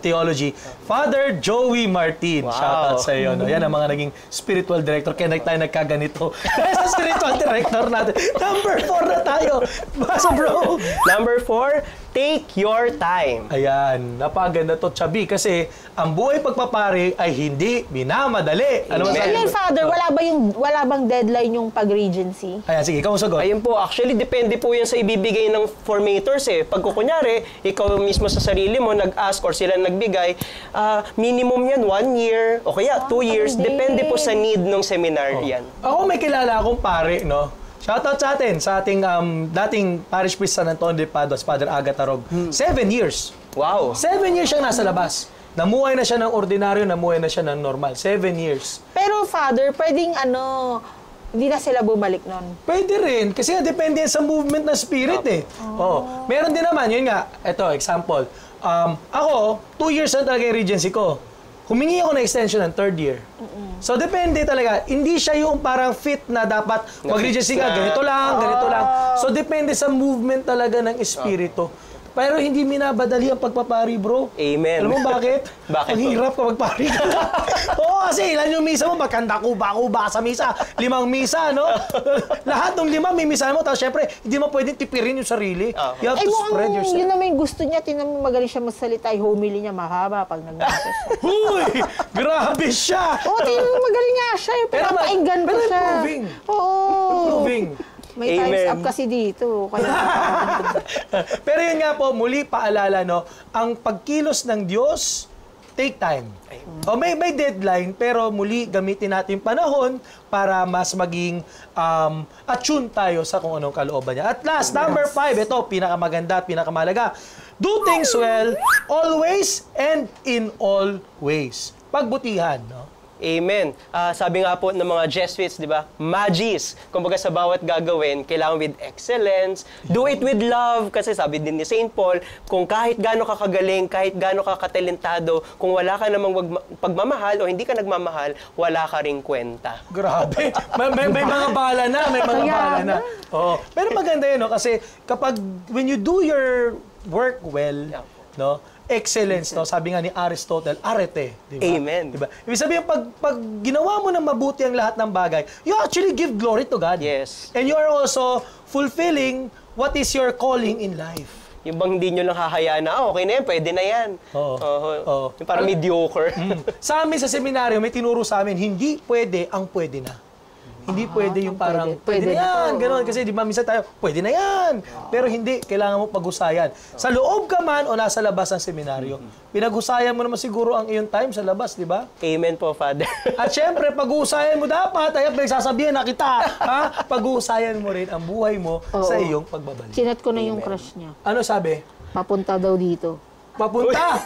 theology. Father Joey Martin. Wow. Shout out sa iyo. No? Yan ang mga naging spiritual director. Kaya tayo nagkaganito. Sa spiritual director natin. Number 4 na tayo. Basta bro. Number 4, take your time. Ayan. Napaganda to, Chubby. Kasi ang buhay pagpapari ay hindi minamadali. Ano Amen. Sige, Father, wala bang deadline yung pag-regency? Ayan, sige. Ikaw sagot. Ayun po, actually, depende po yan sa ibibigay ng formators eh. Pag kunyari, ikaw mismo sa sarili mo nag-ask or sila nagbigay, minimum yan 1 year o kaya 2 years. Depende po sa need ng seminar yan. Ako may kilala akong pare, no? Shoutout sa atin, sa ating dating parish priest San Antonio de Padua, Father Agatarog. 7 years. Wow. 7 years siyang nasa labas. Namuhay na siya ng ordinaryo, namuhay na siya ng normal. 7 years. Pero, Father, pwedeng hindi na sila bumalik nun. Pwede rin, kasi depende sa movement ng spirit eh. Meron din naman, yun nga, ito, example. Ako, 2 years na talaga yung regency ko. humingi ako ng extension ng 3rd year. So, depende talaga. Hindi siya yung parang fit na dapat mag-regency ka, ganito lang, ganito lang. So, depende sa movement talaga ng espiritu. Pero hindi minabadali ang pagpapari, bro. Amen. Alam mo bakit? Bakit Ang po? hirap kapag pari ka. Oo, kasi ilan yung misa mo, magkanda kuba sa misa. 5 misa, no? Lahat ng 5, may misa mo. Tapos syempre, hindi mo pwedeng tipirin yung sarili. You have to spread yourself. Yun naman yung gusto niya. Tinan mo magaling siya magsalita. Yung homily niya mahaba pag nag-message siya. Huy! Grabe siya! Oo, tinan mo magaling nga siya. Pero Pinapainggan ko siya. improving. Oo. Improving. May Amen. times up kasi dito. Kaya Pero yun nga po, muli paalala, no, ang pagkilos ng Diyos, take time. O may deadline, pero muli gamitin natin yung panahon para mas maging attune tayo sa kung anong kalooban niya. At last, number 5, ito, pinakamaganda, pinakamalaga. Do things well, always, and in all ways. Pagbutihan, no? Amen. Sabi nga po ng mga Jesuits, di ba? Magis. Kumbaga sa bawat gagawin, kailangan with excellence. Do it with love. Kasi sabi din ni St. Paul, kung kahit gaano ka kagaling, kahit gaano ka katalentado, kung wala ka namang pagmamahal o hindi ka nagmamahal, wala ka ring kwenta. Grabe. May mga bala na, may mga bala na. Oo. Pero maganda yun, no? Kasi kapag, when you do your work well, no? Excellence, no? Sabi nga ni Aristotle, arete, di ba? Amen. Diba? Ibig sabihin, pag ginawa mo ng mabuti ang lahat ng bagay, you actually give glory to God. Yes. And you are also fulfilling what is your calling in life. Yung bang hindi nyo lang hahayaan na, okay na yan, pwede na yan. Oo. Oo. Yung parang mediocre. Sa amin sa seminaryo, may tinuro sa amin, hindi pwede ang pwede na. Hindi pwede yung parang, pwede na yan, gano'n. Kasi di ba, minsan tayo, pwede na yan. Pero hindi, kailangan mo pag-usayan. Sa loob ka man o nasa labas ng seminaryo, pinag-usayan mo naman siguro ang iyong time sa labas, di ba? Amen po, Father. At syempre, pag-uusayan mo dapat, ay nagsasabihan na kita, ha? Pag-uusayan mo rin ang buhay mo sa iyong pagbabalik. chinat ko na yung crush niya. Ano sabi? Papunta daw dito. Papunta!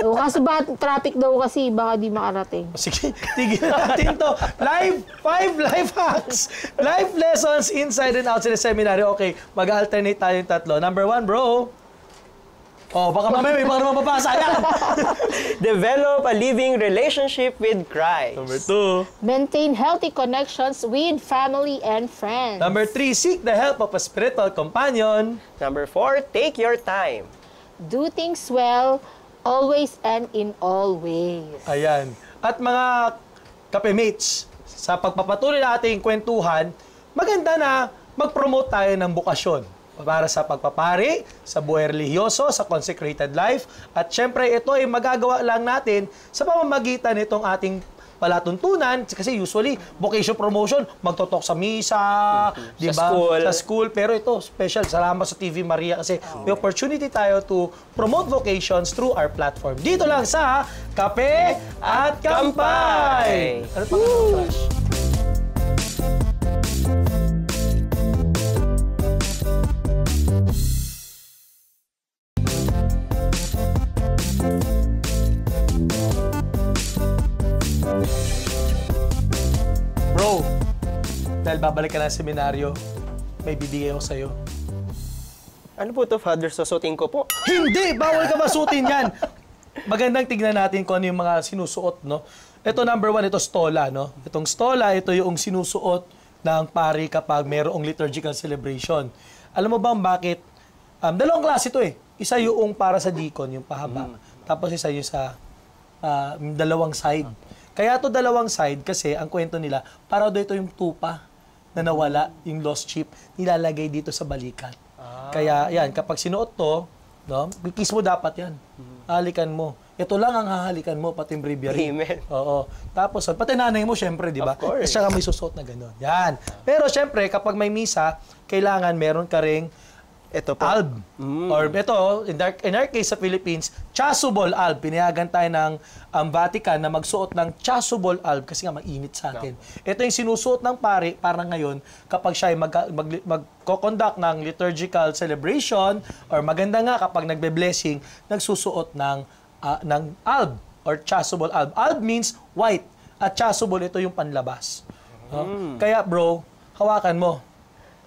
O kaso ba, traffic daw kasi, baka di makarating. Sige, tigil natin to. 5 life hacks. Life lessons inside and outside the seminary. Okay, mag-alternate tayo yung tatlo. Number 1, bro. Oh, baka mamaya may baka naman mapasa yan. Develop a living relationship with Christ. Number 2. Maintain healthy connections with family and friends. Number 3, seek the help of a spiritual companion. Number 4, take your time. Do things well, always and in all ways. Ayan. At mga kape-mates, sa pagpapatuloy na ating kwentuhan, maganda na mag-promote tayo ng bukasyon para sa pagpapari, sa buhay relihiyoso, sa consecrated life. At syempre, ito ay magagawa lang natin sa pamamagitan nitong ating palatuntunan, kasi usually vocation promotion, magtotok sa misa, di ba? Sa school. Pero ito, special. Salamat sa TV Maria kasi may opportunity tayo to promote vocations through our platform. Dito lang sa Kape at Kampay! Ano pa nga, Flash? Bro, dahil babalik ka na sa seminaryo, may bibigay ako sa'yo. Ano po to, Father? Susutin ko po. Hindi! Bawal ka masutin yan! Magandang tignan natin kung ano yung mga sinusuot, no? Ito, number 1, ito stola, no? Itong stola, ito yung sinusuot ng pari kapag mayroong liturgical celebration. Alam mo ba bakit? Dalawang klase ito eh. Isa yung para sa deacon, yung pahaba. Tapos isa yung sa dalawang side. Kaya to dalawang side kasi ang kwento nila, para daw ito yung tupa na nawala, yung lost sheep, nilalagay dito sa balikat. Kaya yan, kapag sinuot to, no, kiss mo dapat yan. Halikan mo. Ito lang ang hahalikan mo, pati yung breviary. Amen. Oo. Tapos, pati nanay mo, syempre, di ba? Of course. Siya ka may susuot na gano'n. Yan. Pero syempre, kapag may misa, kailangan meron ka ring Ito po. alb. Or ito, in our case sa Philippines, chasuble alb. Pinayagan tayo ng Vatican na magsuot ng chasuble alb kasi nga mainit sa atin. Ito yung sinusuot ng pari para ngayon kapag siya ay mag-conduct ng liturgical celebration or maganda nga kapag nagbe-blessing, nagsusuot ng alb or chasuble alb. Alb means white at chasuble ito yung panlabas. Kaya bro, hawakan mo.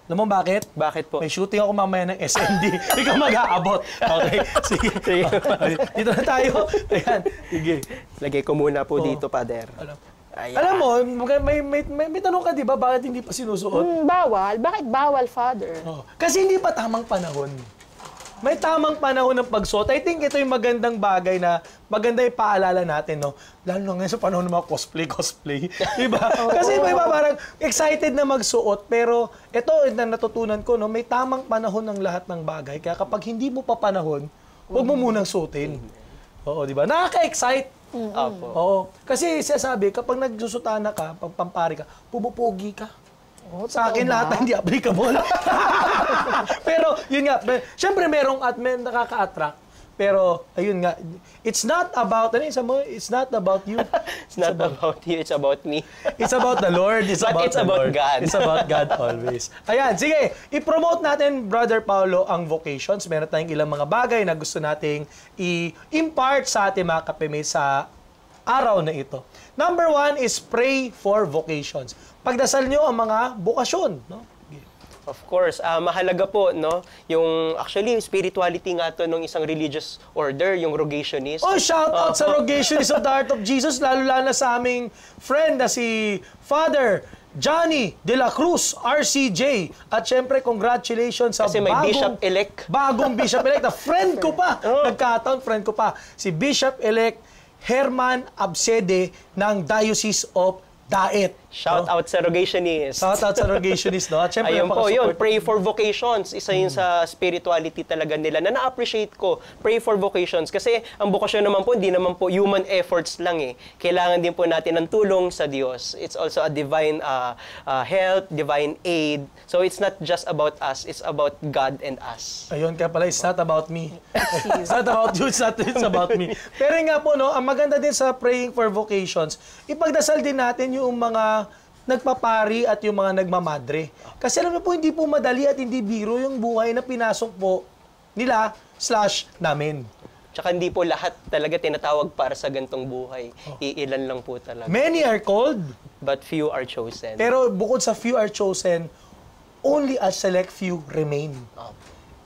Alam mo bakit? Bakit po? May shooting ako mamaya ng SND. Ikaw mag-aabot. Okay, sige. Dito na tayo. Ayan, sige. Lagay ko muna po dito, Pader. Alam mo, may tanong ka, di ba? Bakit hindi pa sinusuot? Bawal? Bakit bawal, Father? Kasi hindi pa tamang panahon. May tamang panahon ng pagsuot. I think ito yung magandang bagay na maganda yung paalala natin, no? Lalo na ngayon sa panahon ng mga cosplay. Diba? Kasi may iba parang excited na magsuot, pero ito na natutunan ko, no? May tamang panahon ng lahat ng bagay. Kaya kapag hindi mo pa panahon, huwag mo munang suotin. Oo, diba? Nakaka-excite. Opo. Oo. Kasi sasabi, kapag nagsusutana ka, pag pampari ka, pupupogi ka. Sa akin lahat na hindi applicable. Pero yun nga, syempre merong nakaka-attract. Pero ayun nga, it's not about it's not about you. It's not about you, it's about me. It's about the Lord. It's But about it's the about Lord. God. It's about God always. Ayan, sige. I-promote natin, Brother Paulo, ang vocations. Meron tayong ilang mga bagay na gusto nating i-impart sa ating mga kapimate sa araw na ito. Number 1 is pray for vocations. Pagdasal nyo ang mga bokasyon, no? Of course, mahalaga po, no? Yung actually spirituality nga to ng isang religious order, yung Rogationist. Oh, shout out sa Rogationist of the Heart of Jesus, lalo na sa aming friend na si Father Johnny De La Cruz, RCJ. At syempre, congratulations sa Kasi may Bishop-elect. Bagong Bishop-elect. Na friend ko pa. Nagkataon, friend ko pa. Si Bishop-elect Herman Absede ng Diocese of Daet. Shout out sa Rogationist. Shout out sa Rogationist, no? At syempre, ayun po, yun. Pray for vocations. Isa yun sa spirituality talaga nila na na-appreciate ko. Pray for vocations. Kasi ang bokasyon naman po, hindi naman po human efforts lang eh. Kailangan din po natin ng tulong sa Diyos. It's also a divine help, divine aid. So it's not just about us, it's about God and us. Ayun ka pala, it's not about me. It's not about you, it's about me. Pero nga po, no, ang maganda din sa praying for vocations, ipagdasal din natin yung mga nagpapari at yung mga nagmamadre. Kasi alam niyo po, hindi po madali at hindi biro yung buhay na pinasok po nila / namin. Tsaka hindi po lahat talaga tinatawag para sa gantong buhay. Iilan lang po talaga. Many are called, but few are chosen. Pero bukod sa few are chosen, only a select few remain.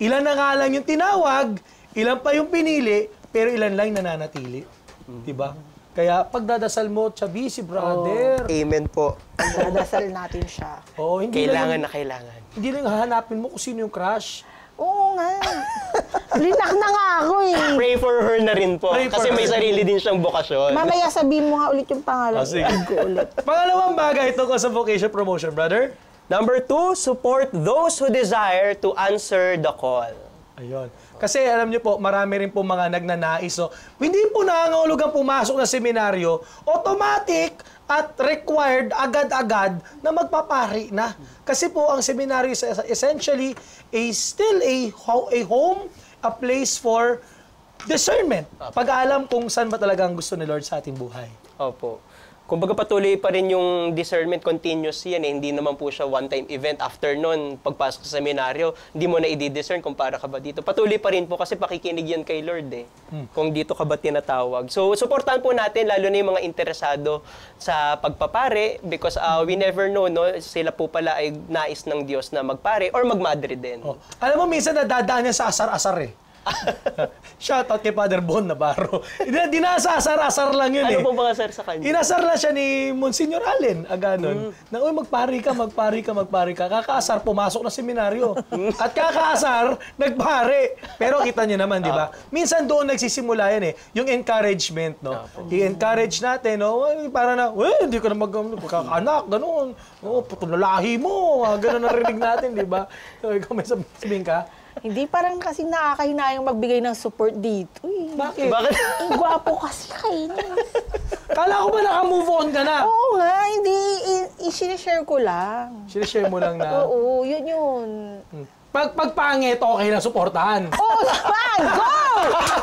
Ilan na nga lang yung tinawag, ilan pa yung pinili, pero ilan lang nananatili. Diba? Kaya pagdadasal mo, Chabisi, brother. Amen po. Dadasal natin siya. Hindi Kailangan lang, na kailangan. Hindi lang hahanapin mo kung sino yung crush. Oo nga. Linak na nga ako eh. Pray for her na rin po. Pray for Kasi may her. sarili din siyang bokasyon. Mamaya sabihin mo nga ulit yung pangalan. Sige. I-add ko ulit. Pangalawang bagay ito ko sa vocation promotion, brother. Number 2, support those who desire to answer the call. Ayun. Kasi alam niyo po, marami rin po mga nagnanais. So, hindi po nangangahulugang pumasok na seminaryo, automatic at required agad-agad na magpapari na. Kasi po ang seminaryo is essentially still a home, a place for discernment. Pag-alam kung saan ba talaga ang gusto ni Lord sa ating buhay. Opo. Kumbaga patuloy pa rin yung discernment, continuous yan eh. Hindi naman po siya one-time event. After nun, pagpasok sa seminaryo, hindi mo na i-discern kung para ka ba dito. Patuloy pa rin po kasi pakikinig yan kay Lord eh. Kung dito ka ba tinatawag. So, supportan po natin, lalo na yung mga interesado sa pagpapare because we never know, no? Sila po pala ay nais ng Diyos na magpare or magmadre din. Alam mo, minsan nadadaan niya sa asar-asar eh. Shoutout kay Father Bon Navarro. Dinasasar-asar lang yun Ano pong pangasar sa kanya? Inasar lang siya ni Monsignor Allen, aganon. Na, uy, magpari ka. Kakaasar, pumasok na seminaryo. At kakaasar, nagpare. Pero kita niyo naman, di ba? Minsan doon nagsisimula yan eh. Yung encouragement, no? I-encourage natin, no? Para na, hindi ka na magkakaanak, gano'n. Putulalahi mo. Gano'n narinig natin, di ba? So, ikaw may sabihin ka? Hindi parang kasi nakakahinayang magbigay ng support dito. Eh. Bakit? Ang gwapo kasi kayo. Kala ko ba naka-move on ka na? Oo nga, hindi. I-share ko lang. Sinishare mo lang na. Oo, yun. Pag pangit, okay na suportahan. Oo naman! Go!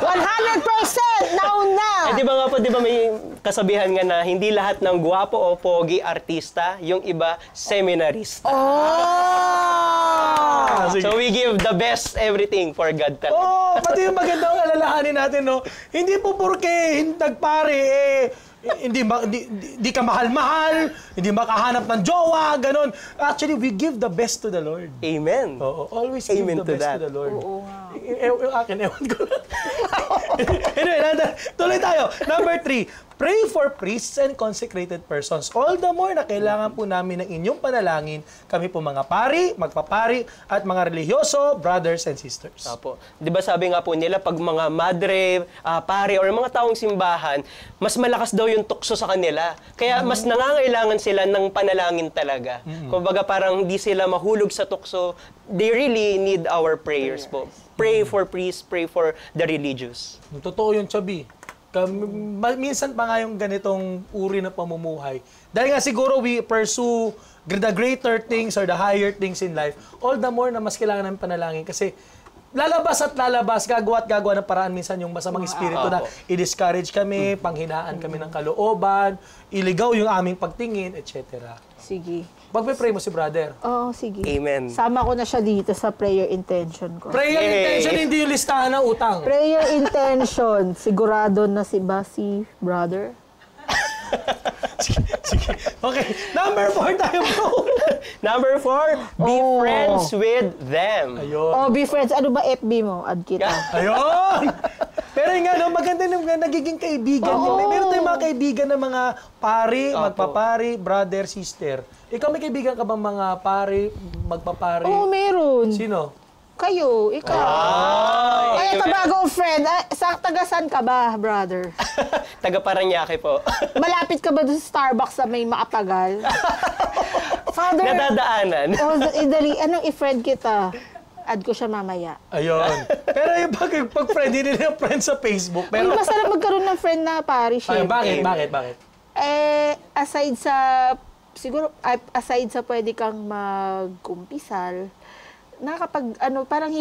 100% nauna! Di ba may kasabihan nga na hindi lahat ng gwapo o pogi artista, yung iba seminarista. Oh! So we give the best everything for God talaga. Pati yung magandang alalahanin natin, no? Hindi po porke nagpare, hindi ka mahal-mahal, hindi makahanap ng jowa, ganun. Actually, we give the best to the Lord. Amen. Oo, always Amen give the to best that. to the Lord. Oo nga. Yung akin, ewan ko lang. Anyway, tuloy tayo. Number 3, pray for priests and consecrated persons. All the more na kailangan po namin ng inyong panalangin. Kami po mga pari, magpapari, at mga religyoso, brothers and sisters. Apo. Di ba sabi nga po nila, pag mga madre, pare, or mga taong simbahan, mas malakas daw yung tukso sa kanila. Kaya mas nangangailangan sila ng panalangin talaga. Kumbaga parang hindi sila mahulog sa tukso. They really need our prayers po. Pray for priests, pray for the religious. Totoo yung Chabi. Minsan pa nga yung ganitong uri na pamumuhay. Dahil nga siguro we pursue the greater things or the higher things in life, all the more na mas kailangan namin panalangin. Kasi lalabas at lalabas, gagawa at gagawa ng paraan minsan yung masamang espiritu na i-discourage kami, panghinaan kami ng kalooban, iligaw yung aming pagtingin, etc. Sige. Pagpe-pray mo si brother. Oo, sige. Amen. Sama ko na siya dito sa prayer intention ko. Prayer intention, hindi yung listahan ng utang. Prayer intention. Sigurado na si brother. Sige. Okay, number 4 tayo, bro. Number 4, be friends with them. Ayun. Oh, be friends. Ano ba FB mo? Add kita. Ayun! Pero yung no, maganda nung nagiging kaibigan. Meron tayong mga kaibigan na mga pari, magpapari, brother, sister. Ikaw may kaibigan ka bang mga pari, magpapari? Oo, meron. Sino? Kayo, ikaw. Ay, ito bagong friend. Taga-san ka ba, brother? Taga Paranaque po. Malapit ka ba doon sa Starbucks na may makapagal? Father, Nadadaanan. idali, anong i-friend kita? Add ko siya mamaya. Ayun. Pero yung pag-friend, hindi nila yung friend sa Facebook. Pero Pero, masarap magkaroon ng friend na parish. ay, bakit? Aside sa pwede kang mag-kumpisal, parang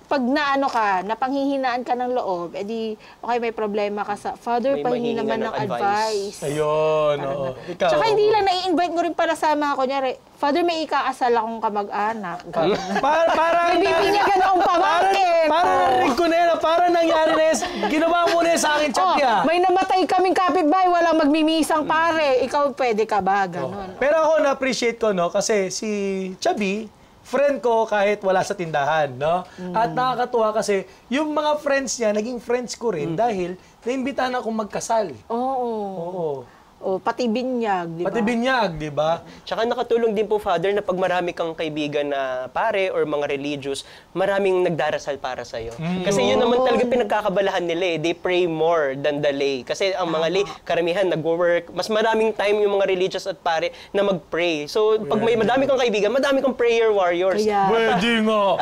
pag naano ka, napanghihinaan ka ng loob, edi, okay, may problema ka sa, Father, May pahingi mahingi naman ng ng advice. Ayun, oo. Ikaw. Tsaka hindi lang, nai-invite mo rin para sa mga, kunyari, Father, may ikaasal akong kamag-anak. Parang, May bibinyagan akong pamangkin. parang narinig ko na yun, parang nangyari na yun. Ginawa mo na yun sa akin, Chapia. May namatay kaming kapitbahay, walang magmimisang pare. Ikaw pwede ka ba? Ganon. Pero ako na-appreciate ko, no, kasi si Chubby, friend ko kahit wala sa tindahan, no? At nakakatuwa kasi yung mga friends niya, naging friends ko rin dahil naimbitahan akong magkasal. Oo. O, pati binyag, di ba? Pati binyag, di ba? Tsaka nakatulong din po, Father, na pag marami kang kaibigan na pare or mga religious, maraming nagdarasal para sa'yo. Kasi yun naman talaga pinagkakabalahan nila eh. They pray more than the lay. Kasi ang mga lay, karamihan, nag-work. Mas maraming time yung mga religious at pare na mag-pray. So, pag may madami kang kaibigan, madami kang prayer warriors. Kaya, Pwede nga.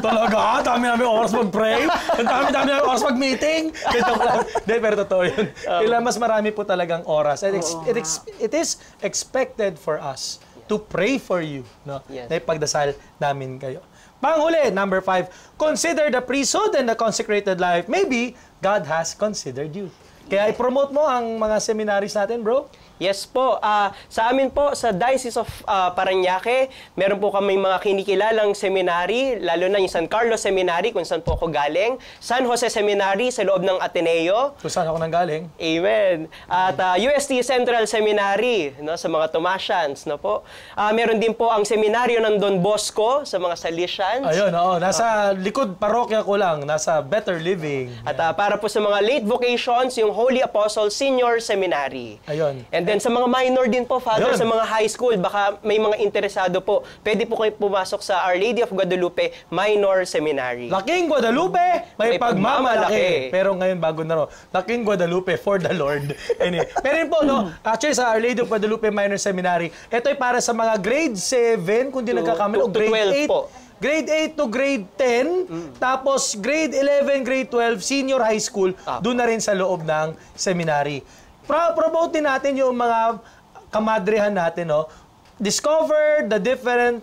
Talaga? Dami-dami oras mag-pray? Dami-dami oras mag-meeting? Hindi, pero totoo yun. Kailangan mas marami po talagang oras. It is expected for us to pray for you, no? Yes. Na ipagdasal namin kayo. Panghuli, number 5, consider the priesthood and the consecrated life. Maybe God has considered you. Kaya i-promote mo ang mga seminaries natin, bro. Yes po. Sa amin po, sa Diocese of Parañaque, meron po kami mga kinikilalang seminary, lalo na yung San Carlos Seminary, kung saan po ako galing. San Jose Seminary, sa loob ng Ateneo. Kung saan ako nanggaling. Amen. At UST Central Seminary, no, sa mga Tomasians, no po. Meron din po ang seminaryo ng Don Bosco sa mga Salesians. Ayun, oo. Nasa likod parokya ko lang. Nasa Better Living. At para po sa mga late vocations, yung Holy Apostle Senior Seminary. Ayun. And then sa mga minor din po, Father, Ayun. sa mga high school, baka may mga interesado po, pwede po kayo pumasok sa Our Lady of Guadalupe Minor Seminary. Laking Guadalupe, may May pagmamalaki. pagmamalaki. Pero ngayon, bago na ro. Laking Guadalupe for the Lord. Anyway. Pero yun po, no? Actually, sa Our Lady of Guadalupe Minor Seminary, ito ay para sa mga grade 7, kung di nagkakamali, o to grade 12 po. Grade 8 to grade 10, tapos grade 11, grade 12, senior high school, doon na rin sa loob ng seminary. Promote din natin yung mga kamadrehan natin, no? discover the different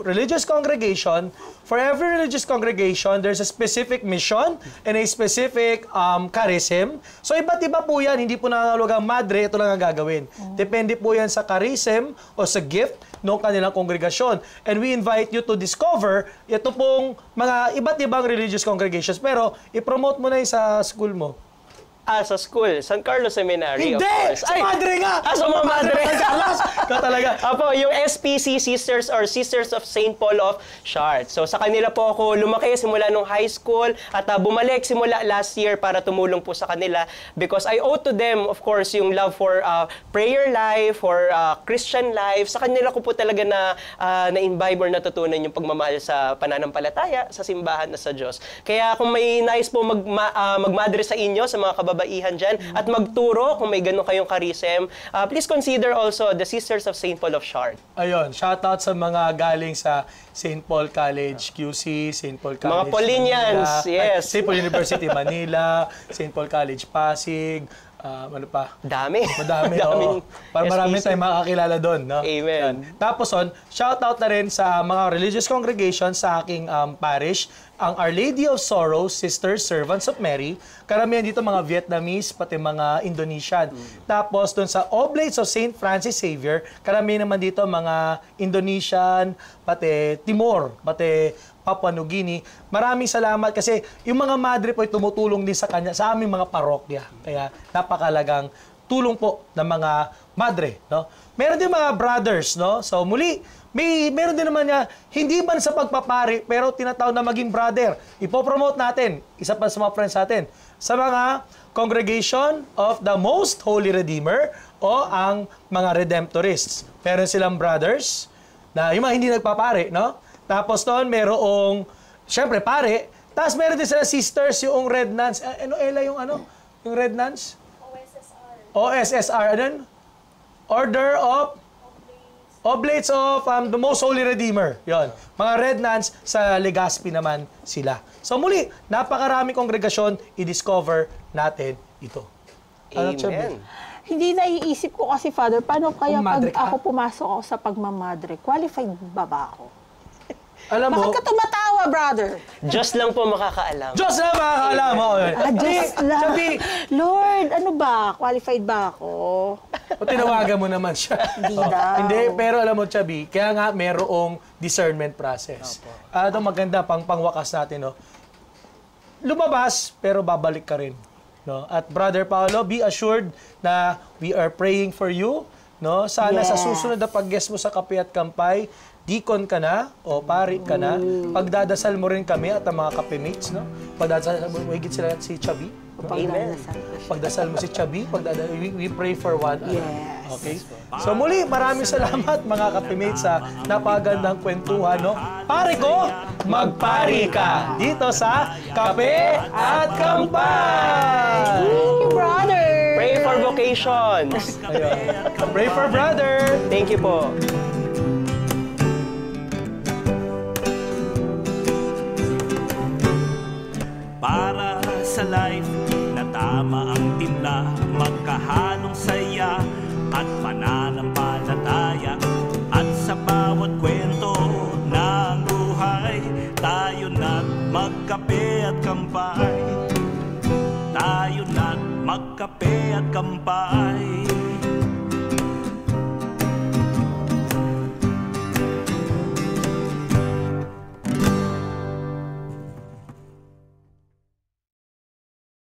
religious congregation. For every religious congregation, there's a specific mission and a specific charism. So, iba't iba po yan. Hindi po nangangahulugang madre, ito lang ang gagawin. Depende po yan sa charism o sa gift ng kanilang kongregasyon. And we invite you to discover ito pong mga iba't ibang religious congregations. Pero, i-promote mo na yung sa school mo. Sa school, San Carlos Seminary, Hindi! of course. Sa madre nga! Sa mga madre! San Carlos! Ka talaga. Apo, yung SPC Sisters or Sisters of St. Paul of Chartres. So sa kanila po ako lumaki simula nung high school at bumalik simula last year para tumulong po sa kanila because I owe to them, of course, yung love for prayer life, for Christian life. Sa kanila ko po talaga na-imbibe or natutunan yung pagmamahal sa pananampalataya, sa simbahan na sa Diyos. Kaya kung may nais po magmadre sa inyo, sa mga kababaihan dyan, at magturo kung may ganun kayong charism, please consider also the Sisters of St. Paul of Chartres. Ayun, shoutout sa mga galing sa St. Paul College QC, St. Paul College Mga Paulinians, yes. St. Paul University Manila, St. Paul College Pasig, ano pa? Dami. Madami, Daming para marami SPC. tayong makakilala doon, no? Amen. Yan. Tapos shoutout na rin sa mga religious congregations sa aking parish, ang Our Lady of Sorrows, Sisters, Servants of Mary. Karamihan dito mga Vietnamese, pati mga Indonesian. Tapos doon sa Oblates of St. Francis Xavier, karamihan naman dito mga Indonesian, pati Timor, pati Papua New Guinea. Maraming salamat kasi yung mga madre po ay tumutulong din sa kanya, sa aming mga parokya. Kaya napakalagang tulong po ng mga madre, no? Meron din mga brothers, no? So muli, meron din naman niya, hindi man sa pagpapari, pero tinatawag na maging brother. Ipopromote natin, isa pa sa mga friends natin, sa mga Congregation of the Most Holy Redeemer o ang mga Redemptorists. Meron silang brothers, na yung mga hindi nagpapari, no? Tapos doon, merong, syempre, pare. Tapos meron din sila sisters, yung Red Nuns. Ano, Ella, yung ano? Yung Red Nuns? OSSR. Ano yun? Order of Oblates of the Most Holy Redeemer. Yon. Mga Red Nuns sa Legazpi naman sila. So muli, napakarami kongregasyon, i-discover natin ito. Ano, Chubby? Amen. Hindi naiisip ko kasi, Father, paano kaya pag Pumadre ka? ako pumasok ako sa pagmamadre? Qualified ba ako? Alam mo, Bakit ka tumatawa, brother? Diyos lang po makakaalam. Diyos na makakaalam mo. Diyos lang. Chubby, Lord, ano ba? Qualified ba ako? o tinawagan mo naman siya. Hindi daw. Hindi, pero alam mo, Chubby, kaya nga merong discernment process. Ito maganda, pangwakas natin, no? Lumabas, pero babalik ka rin. No? At Brother Paolo, be assured na we are praying for you. No? Sana sa Yes. susunod na pag-guest mo sa Kape at Kampay, deacon ka na o pari ka na, pagdadasal mo rin kami at ang mga kapemates, no? Pagdadasal mo, higit sila si Chubby. No? Amen. Pagdasal mo si Chubby, we pray for one another. Yes. Okay? So muli, maraming salamat mga kapemates sa napagandang kwentuhan, no? Pare ko, magpari ka dito sa Kape at Kampay! Thank you, brother. Pray for vocations. Ayun. Pray for brother! Thank you po. Para sa life na tama ang timpla, magkahalong saya at pananampalataya. At sa bawat kwento ng buhay, tayo na't magkape at kampay. Tayo na't magkape at kampay.